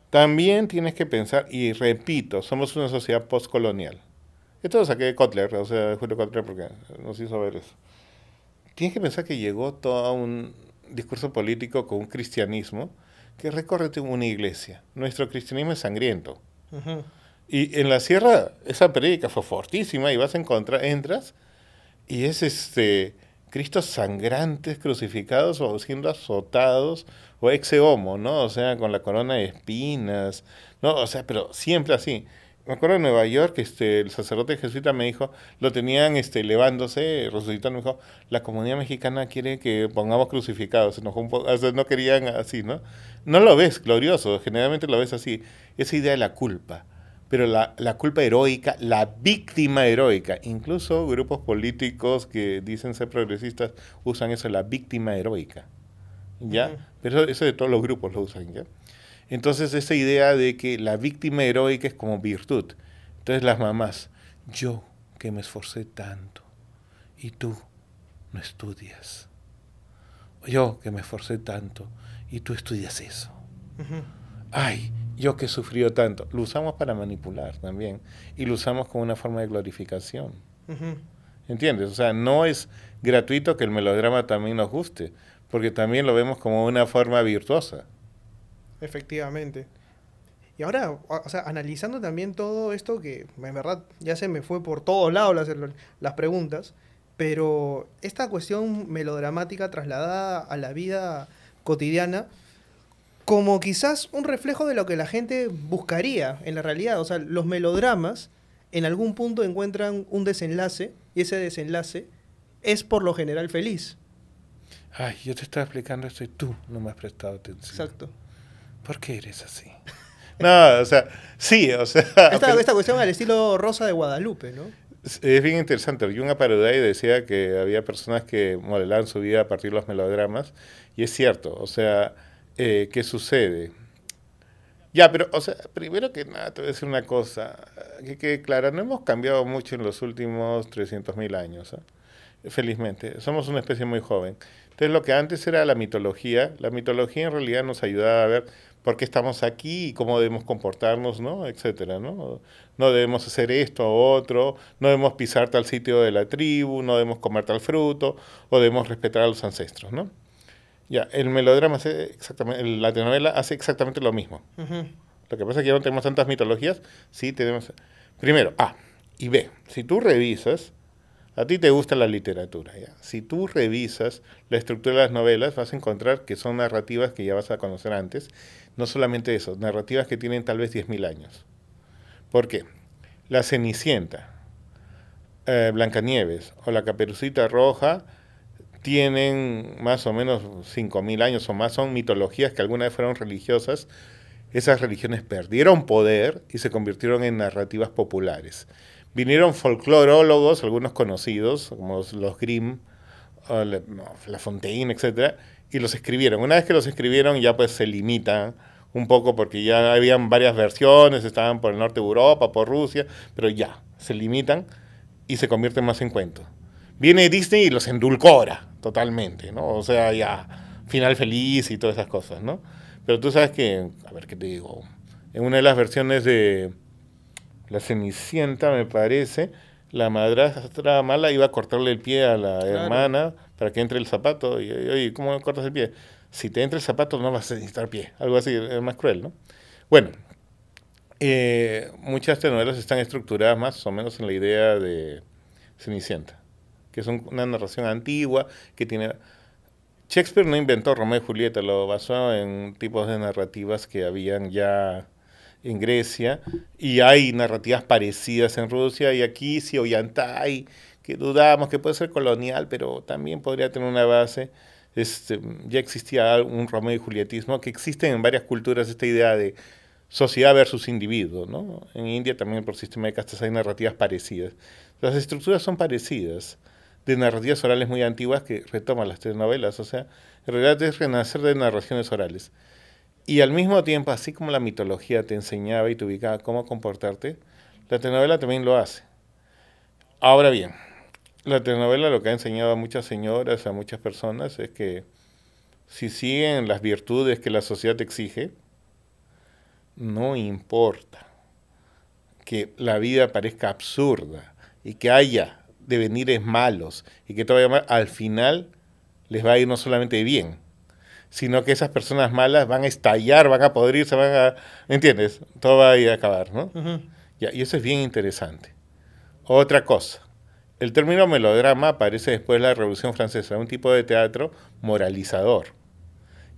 También tienes que pensar, y repito, somos una sociedad postcolonial. Esto lo saqué de Kotler, o sea, de Julio Kotler, porque nos hizo ver eso. Tienes que pensar que llegó todo un discurso político con un cristianismo que recorre una iglesia. Nuestro cristianismo es sangriento. Ujú. Y en la sierra, esa prédica fue fortísima y vas a encontrar, entras y es Cristos sangrantes, crucificados o siendo azotados, o ex homo, ¿no? O sea, con la corona de espinas, ¿no? O sea, pero siempre así. Me acuerdo en Nueva York, el sacerdote jesuita me dijo, lo tenían elevándose, resucitando, me dijo, la comunidad mexicana quiere que pongamos crucificados, se enojó un poco, o sea, no querían así, ¿no? No lo ves glorioso, generalmente lo ves así, esa idea de la culpa, pero la culpa heroica, la víctima heroica, incluso grupos políticos que dicen ser progresistas usan eso, la víctima heroica, ¿ya? Ujú. Pero eso de todos los grupos lo usan, ¿ya? Entonces esa idea de que la víctima heroica es como virtud. Entonces las mamás, yo que me esforcé tanto y tú no estudias. Yo que me esforcé tanto y tú estudias eso. Ujú. Ay, yo que he sufrido tanto. Lo usamos para manipular también y lo usamos como una forma de glorificación. Ujú. ¿Entiendes? O sea, no es gratuito que el melodrama también nos guste, porque también lo vemos como una forma virtuosa. Efectivamente. Y ahora, o sea, analizando también todo esto, que en verdad ya se me fue por todos lados las preguntas, pero esta cuestión melodramática trasladada a la vida cotidiana, como quizás un reflejo de lo que la gente buscaría en la realidad. O sea, los melodramas en algún punto encuentran un desenlace, y ese desenlace es por lo general feliz. Ay, yo te estaba explicando esto y tú no me has prestado atención. Exacto. ¿Por qué eres así? No, o sea, sí, o sea... Esta cuestión al estilo Rosa de Guadalupe, ¿no? Es bien interesante. Jung Aparuday decía que había personas que modelaban su vida a partir de los melodramas, y es cierto, o sea, ¿qué sucede? Ya, pero, o sea, primero que nada, te voy a decir una cosa, que quede clara, no hemos cambiado mucho en los últimos 300.000 años, felizmente, somos una especie muy joven. Entonces, lo que antes era la mitología en realidad nos ayudaba a ver por qué estamos aquí y cómo debemos comportarnos, ¿no? Etcétera, ¿no? No debemos hacer esto o otro, no debemos pisar tal sitio de la tribu, no debemos comer tal fruto, o debemos respetar a los ancestros, ¿no? Ya, el melodrama hace exactamente, la telenovela hace exactamente lo mismo. Ujú. Lo que pasa es que ya no tenemos tantas mitologías, sí tenemos... Primero, A y B. Si tú revisas, a ti te gusta la literatura, ¿ya? Si tú revisas la estructura de las novelas, vas a encontrar que son narrativas que ya vas a conocer antes. No solamente eso, narrativas que tienen tal vez 10.000 años. ¿Por qué? La Cenicienta, Blancanieves o la Caperucita Roja tienen más o menos 5.000 años o más, son mitologías que alguna vez fueron religiosas. Esas religiones perdieron poder y se convirtieron en narrativas populares. Vinieron folclorólogos, algunos conocidos, como los Grimm, o La Fontaine, etcétera, y los escribieron. Una vez que los escribieron ya pues se limitan un poco porque ya habían varias versiones, estaban por el norte de Europa, por Rusia, pero ya, se limitan y se convierten más en cuentos. Viene Disney y los endulcora totalmente, ¿no? O sea, ya, final feliz y todas esas cosas, ¿no? Pero tú sabes que, a ver qué te digo, en una de las versiones de La Cenicienta, me parece, la madrastra mala iba a cortarle el pie a la Claro. hermana para que entre el zapato. Y, oye, ¿cómo cortas el pie? Si te entra el zapato no vas a necesitar pie. Algo así, es más cruel, ¿no? Bueno, muchas telenovelas están estructuradas más o menos en la idea de Cenicienta, que es una narración antigua que tiene... Shakespeare no inventó Romeo y Julieta, lo basó en tipos de narrativas que habían ya en Grecia, y hay narrativas parecidas en Rusia, y aquí sí Ollantay, que dudamos que puede ser colonial, pero también podría tener una base. Ya existía un Romeo y Julietismo, que existen en varias culturas esta idea de sociedad versus individuo, ¿no? En India también por sistema de castas hay narrativas parecidas. Las estructuras son parecidas, de narrativas orales muy antiguas que retoman las telenovelas, o sea, en realidad es renacer de narraciones orales. Y al mismo tiempo, así como la mitología te enseñaba y te ubicaba cómo comportarte, la telenovela también lo hace. Ahora bien, la telenovela lo que ha enseñado a muchas señoras, a muchas personas, es que si siguen las virtudes que la sociedad te exige, no importa que la vida parezca absurda y que haya devenires malos y que todo vaya mal, al final les va a ir no solamente bien, sino que esas personas malas van a estallar, van a podrirse, van a... ¿Entiendes? Todo va a ir a acabar, ¿no? Ujú. Ya, y eso es bien interesante. Otra cosa, el término melodrama aparece después de la Revolución Francesa, un tipo de teatro moralizador,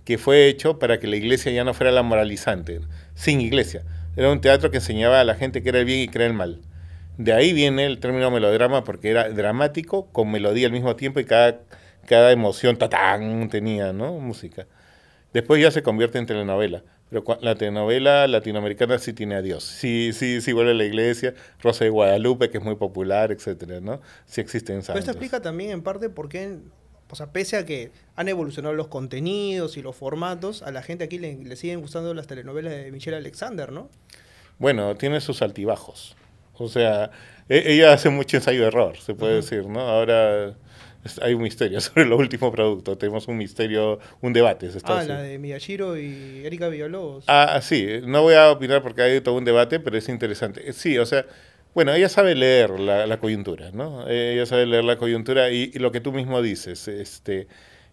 que fue hecho para que la iglesia ya no fuera la moralizante, sin iglesia. Era un teatro que enseñaba a la gente que era el bien y que era el mal. De ahí viene el término melodrama porque era dramático con melodía al mismo tiempo y cada emoción tatán tenía, ¿no? Música. Después ya se convierte en telenovela. Pero la telenovela latinoamericana sí tiene a Dios. Sí vuelve a la iglesia, Rosa de Guadalupe, que es muy popular, etcétera, ¿no? Sí existen Pero esto santos. explica también en parte por qué, o sea, pese a que han evolucionado los contenidos y los formatos, a la gente aquí le siguen gustando las telenovelas de Michelle Alexander, ¿no? Bueno, tiene sus altibajos. O sea, ella hace mucho ensayo-error, se puede decir, ¿no? Ahora hay un misterio sobre los últimos productos. Tenemos un misterio, un debate. Se está Ah, la haciendo. de Miyashiro y Erika Villalobos. Sí, no voy a opinar porque hay todo un debate, pero es interesante. Sí, o sea, bueno, ella sabe leer la coyuntura, ¿no? Ella sabe leer la coyuntura y lo que tú mismo dices,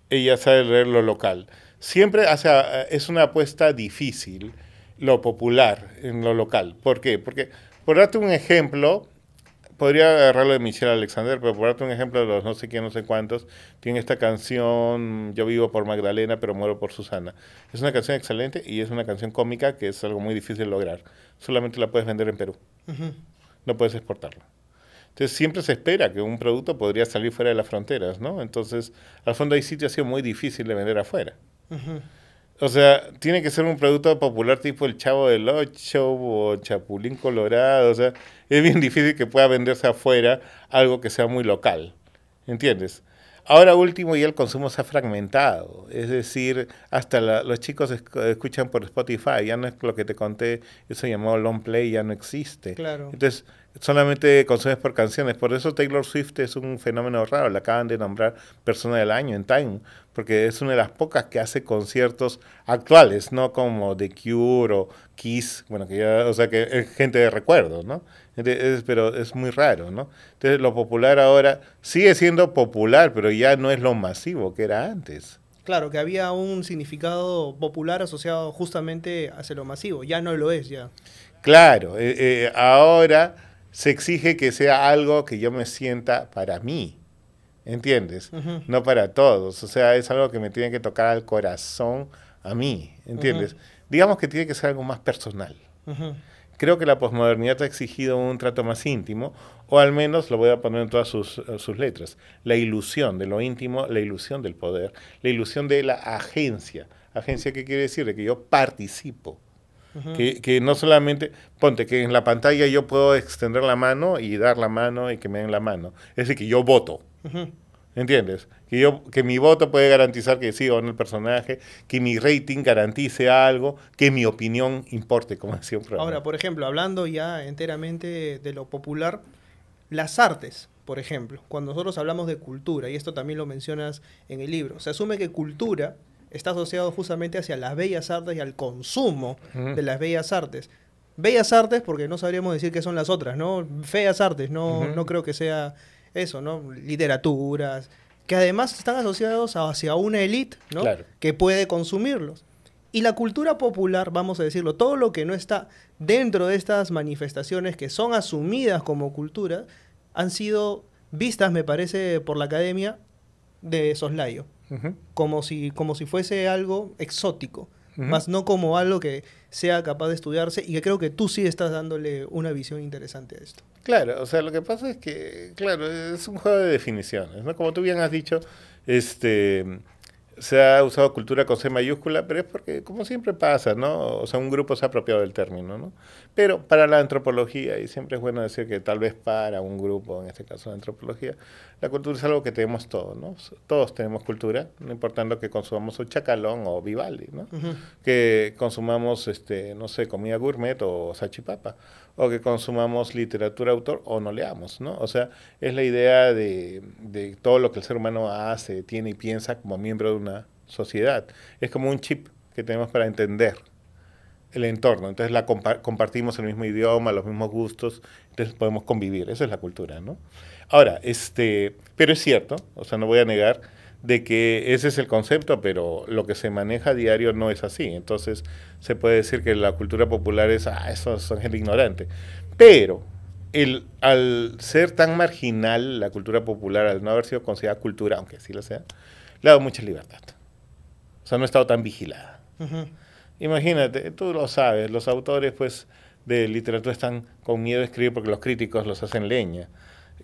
ella sabe leer lo local. Siempre, o sea, es una apuesta difícil lo popular en lo local. ¿Por qué? Porque, por darte un ejemplo, podría agarrarlo de Michelle Alexander, pero por darte un ejemplo de los no sé quién, no sé cuántos, tiene esta canción Yo vivo por Magdalena, pero muero por Susana. Es una canción excelente y es una canción cómica que es algo muy difícil de lograr. Solamente la puedes vender en Perú, Ujú. no puedes exportarla. Entonces siempre se espera que un producto podría salir fuera de las fronteras, ¿no? Entonces, al fondo hay sitios ha sido muy difícil de vender afuera. Ujú. O sea, tiene que ser un producto popular tipo el Chavo del Ocho o Chapulín Colorado. O sea, es bien difícil que pueda venderse afuera algo que sea muy local. ¿Entiendes? Ahora último ya el consumo se ha fragmentado. Es decir, hasta los chicos escuchan por Spotify. Ya no es lo que te conté, eso llamado long play ya no existe. Claro. Entonces, solamente consumes por canciones. Por eso Taylor Swift es un fenómeno raro. La acaban de nombrar persona del año en Time, porque es una de las pocas que hace conciertos actuales, no como The Cure o Kiss, bueno, que ya, o sea, que es gente de recuerdo, ¿no? Pero es muy raro, ¿no? Entonces, lo popular ahora sigue siendo popular, pero ya no es lo masivo que era antes. Claro, que había un significado popular asociado justamente hacia lo masivo. Ya no lo es, ya. Claro, ahora se exige que sea algo que yo me sienta para mí, ¿entiendes? Ujú. No para todos, o sea, es algo que me tiene que tocar al corazón a mí, ¿entiendes? Ujú. Digamos que tiene que ser algo más personal. Ujú. Creo que la posmodernidad ha exigido un trato más íntimo, o al menos lo voy a poner en todas sus letras. La ilusión de lo íntimo, la ilusión del poder, la ilusión de la agencia. ¿Agencia qué quiere decir? De que yo participo. Ujú. Que no solamente, ponte que en la pantalla yo puedo extender la mano y dar la mano y que me den la mano. Es decir, que yo voto. Ujú. ¿Entiendes? Que mi voto puede garantizar que sí o no el personaje, que mi rating garantice algo, que mi opinión importe, como decía un programa. Ahora, por ejemplo, hablando ya enteramente de lo popular, las artes, por ejemplo, cuando nosotros hablamos de cultura, y esto también lo mencionas en el libro, se asume que cultura está asociado justamente hacia las bellas artes y al consumo de las bellas artes. Bellas artes, porque no sabríamos decir qué son las otras, ¿no? Feas artes, no creo que sea eso, ¿no? Literaturas, que además están asociados hacia una élite, ¿no? Claro. Que puede consumirlos. Y la cultura popular, vamos a decirlo, todo lo que no está dentro de estas manifestaciones que son asumidas como cultura, han sido vistas, me parece, por la academia de soslayo, como si fuese algo exótico, más no como algo que sea capaz de estudiarse, y que creo que tú sí estás dándole una visión interesante a esto. Claro, o sea, lo que pasa es que, claro, es un juego de definiciones, ¿no? Como tú bien has dicho, se ha usado cultura con C mayúscula, pero es porque, como siempre pasa, ¿no? O sea, un grupo se ha apropiado del término, ¿no? Pero para la antropología, y siempre es bueno decir que tal vez para un grupo, en este caso de antropología, la cultura es algo que tenemos todos, ¿no? Todos tenemos cultura, no importando que consumamos un chacalón o Vivaldi, ¿no? Que consumamos, no sé, comida gourmet o salchipapa, o que consumamos literatura de autor o no leamos, ¿no? O sea, es la idea de todo lo que el ser humano hace, tiene y piensa como miembro de una sociedad. Es como un chip que tenemos para entender el entorno. Entonces compartimos el mismo idioma, los mismos gustos, entonces podemos convivir. Eso es la cultura, ¿no? Ahora, pero es cierto, o sea, no voy a negar de que ese es el concepto, pero lo que se maneja a diario no es así. Entonces, se puede decir que la cultura popular es, eso son gente ignorante. Pero, al ser tan marginal la cultura popular, al no haber sido considerada cultura, aunque sí lo sea, le ha dado mucha libertad. O sea, no ha estado tan vigilada. Imagínate, tú lo sabes, los autores, pues, de literatura están con miedo de escribir porque los críticos los hacen leña.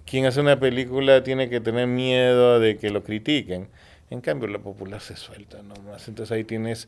Quien hace una película tiene que tener miedo de que lo critiquen. En cambio, lo popular se suelta nomás. Entonces ahí tienes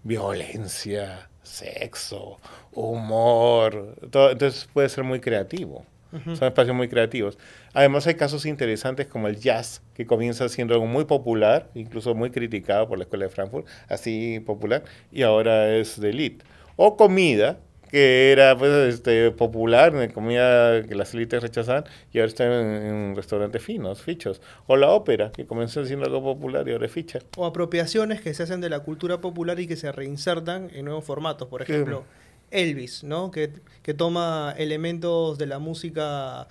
violencia, sexo, humor. Todo. Entonces puede ser muy creativo. Son espacios muy creativos. Además hay casos interesantes como el jazz, que comienza siendo algo muy popular, incluso muy criticado por la Escuela de Frankfurt, así popular, y ahora es de élite. O comida, que era pues popular, comida que las élites rechazaban, y ahora está en restaurantes finos, fichos. O la ópera, que comenzó siendo algo popular y ahora es ficha. O apropiaciones que se hacen de la cultura popular y que se reinsertan en nuevos formatos. Por ejemplo, Elvis, ¿no? Que toma elementos de la música,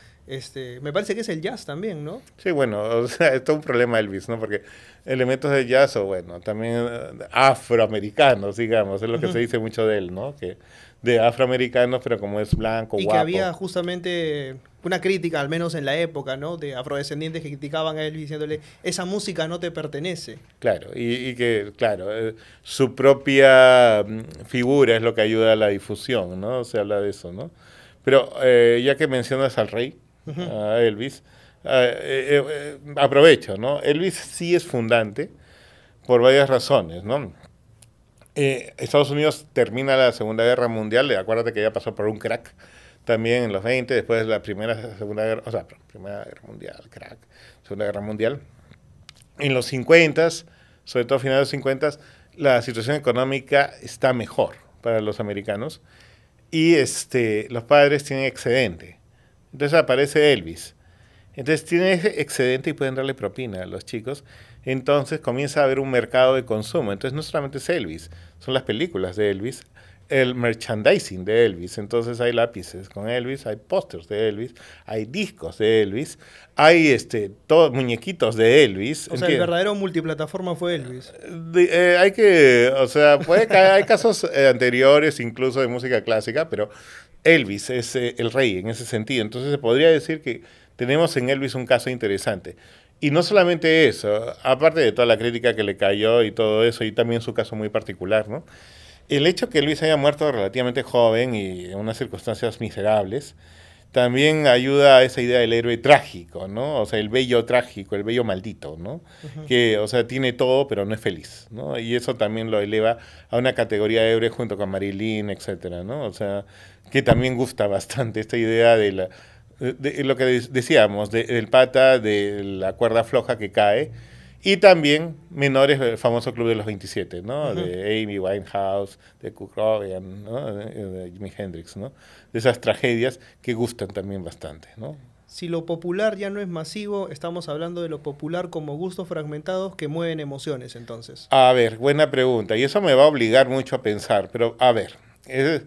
me parece que es el jazz también, ¿no? Sí, bueno, o sea, es todo un problema Elvis, ¿no? Porque elementos de jazz, o bueno, también afroamericanos, digamos, es lo que se dice mucho de él, ¿no? Que de afroamericanos, pero como es blanco, y guapo. Que había justamente una crítica, al menos en la época, ¿no? De afrodescendientes que criticaban a Elvis diciéndole, esa música no te pertenece. Claro, y que, claro, su propia figura es lo que ayuda a la difusión, ¿no? Se habla de eso, ¿no? Pero ya que mencionas al rey, a Elvis, aprovecho, ¿no? Elvis sí es fundante por varias razones, ¿no? Estados Unidos termina la Segunda Guerra Mundial, acuérdate que ya pasó por un crack también en los 20, después de la Primera Guerra Mundial, crack, Segunda Guerra Mundial. En los 50, sobre todo a finales de los 50, la situación económica está mejor para los americanos y los padres tienen excedente. Entonces aparece Elvis. Entonces tiene ese excedente y pueden darle propina a los chicos. Entonces comienza a haber un mercado de consumo. Entonces no solamente es Elvis, son las películas de Elvis, el merchandising de Elvis. Entonces hay lápices con Elvis, hay pósters de Elvis, hay discos de Elvis, hay muñequitos de Elvis. O sea, el verdadero multiplataforma fue Elvis. Hay casos anteriores incluso de música clásica, pero Elvis es el rey en ese sentido. Entonces se podría decir que tenemos en Elvis un caso interesante. Y no solamente eso, aparte de toda la crítica que le cayó y todo eso, y también su caso muy particular, ¿no? El hecho que Elvis haya muerto relativamente joven y en unas circunstancias miserables, también ayuda a esa idea del héroe trágico, ¿no? O sea, el bello trágico, el bello maldito, ¿no? Que, o sea, tiene todo, pero no es feliz, ¿no? Y eso también lo eleva a una categoría de héroe junto con Marilyn, etcétera, ¿no? O sea, que también gusta bastante esta idea de Lo que decíamos, del pata, de la cuerda floja que cae, y también menores, el famoso Club de los 27, ¿no? De Amy Winehouse, de Kurt Cobain, ¿no? De Jimi Hendrix, ¿no? De esas tragedias que gustan también bastante, ¿no? Si lo popular ya no es masivo, estamos hablando de lo popular como gustos fragmentados que mueven emociones, entonces. A ver, buena pregunta, y eso me va a obligar mucho a pensar, pero a ver, es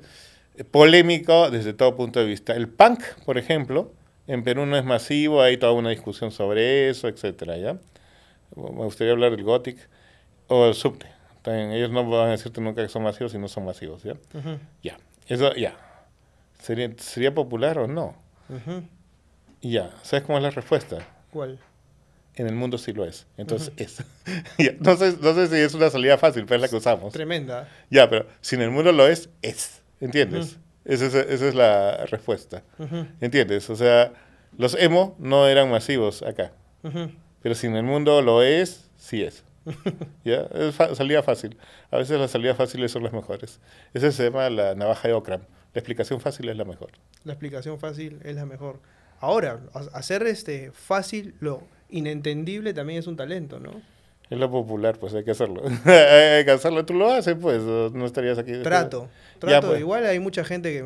polémico desde todo punto de vista. El punk, por ejemplo, en Perú no es masivo, hay toda una discusión sobre eso, etcétera, ¿ya? Me gustaría hablar del Gothic o el Subte. También, ellos no van a decirte nunca que son masivos si no son masivos, ¿ya? Ya, eso ya. ¿Sería popular o no? Ya, ¿sabes cómo es la respuesta? ¿Cuál? En el mundo sí lo es, entonces es. Ya, no sé si es una salida fácil, pero es la que usamos. Tremenda. Ya, pero si en el mundo lo es, ¿entiendes? Esa es la respuesta, ¿entiendes? O sea, los emo no eran masivos acá. Pero si en el mundo lo es, sí es. ¿Ya? Es salida fácil. A veces las salidas fáciles son las mejores. Ese se llama la navaja de Ockham. La explicación fácil es la mejor. La explicación fácil es la mejor. Ahora, hacer fácil lo inentendible también es un talento, ¿no? Es lo popular, pues hay que hacerlo. Hay que hacerlo. Tú lo haces, pues no estarías aquí. Trato. Ya, pues. Igual hay mucha gente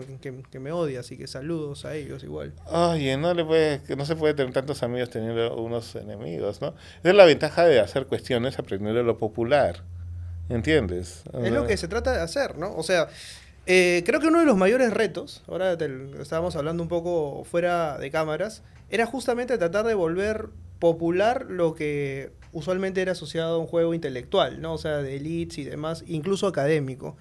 que me odia, así que saludos a ellos igual. Oye, no se puede tener tantos amigos teniendo unos enemigos, ¿no? Esa es la ventaja de hacer cuestiones aprendiendo lo popular, ¿entiendes? Es lo que se trata de hacer, ¿no? O sea, creo que uno de los mayores retos, ahora estábamos hablando un poco fuera de cámaras, era justamente tratar de volver popular lo que usualmente era asociado a un juego intelectual, ¿no? O sea, de elites y demás, incluso académico.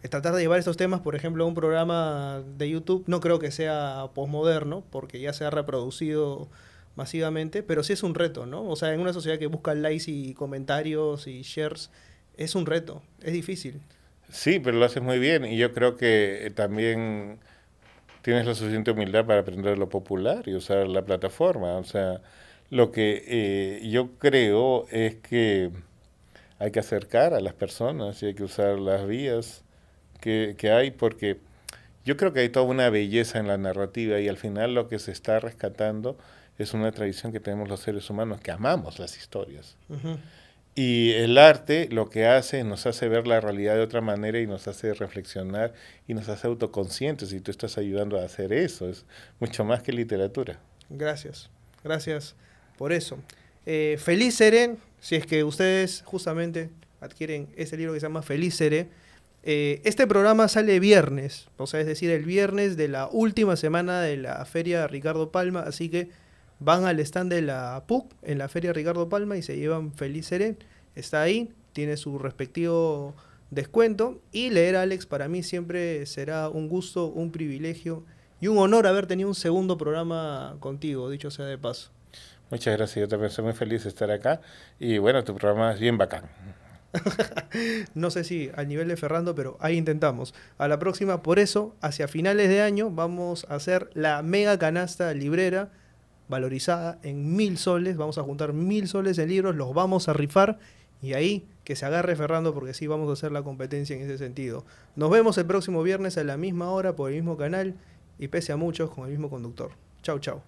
Es tratar de llevar estos temas, por ejemplo, a un programa de YouTube, no creo que sea posmoderno, porque ya se ha reproducido masivamente, pero sí es un reto, ¿no? O sea, en una sociedad que busca likes y comentarios y shares, es un reto, es difícil. Sí, pero lo haces muy bien y yo creo que también tienes la suficiente humildad para aprender lo popular y usar la plataforma. O sea, lo que yo creo es que hay que acercar a las personas y hay que usar las vías que hay, porque yo creo que hay toda una belleza en la narrativa y al final lo que se está rescatando es una tradición que tenemos los seres humanos, que amamos las historias. Y el arte lo que hace, nos hace ver la realidad de otra manera y nos hace reflexionar y nos hace autoconscientes, y tú estás ayudando a hacer eso, es mucho más que literatura. Gracias por eso. Feliz seré, si es que ustedes justamente adquieren ese libro que se llama Feliz seré. Este programa sale viernes, o sea, es decir, el viernes de la última semana de la Feria Ricardo Palma, así que van al stand de la PUC en la Feria Ricardo Palma y se llevan Feliz seré. Está ahí, tiene su respectivo descuento, y leer a Alex para mí siempre será un gusto, un privilegio y un honor haber tenido un segundo programa contigo, dicho sea de paso. Muchas gracias, yo también soy muy feliz de estar acá y bueno, tu programa es bien bacán. No sé si al nivel de Ferrando, pero ahí intentamos. A la próxima, por eso, hacia finales de año vamos a hacer la mega canasta librera valorizada en 1.000 soles. Vamos a juntar 1.000 soles en libros, los vamos a rifar y ahí que se agarre Ferrando, porque sí vamos a hacer la competencia en ese sentido. Nos vemos el próximo viernes a la misma hora por el mismo canal y pese a muchos con el mismo conductor. Chau, chau.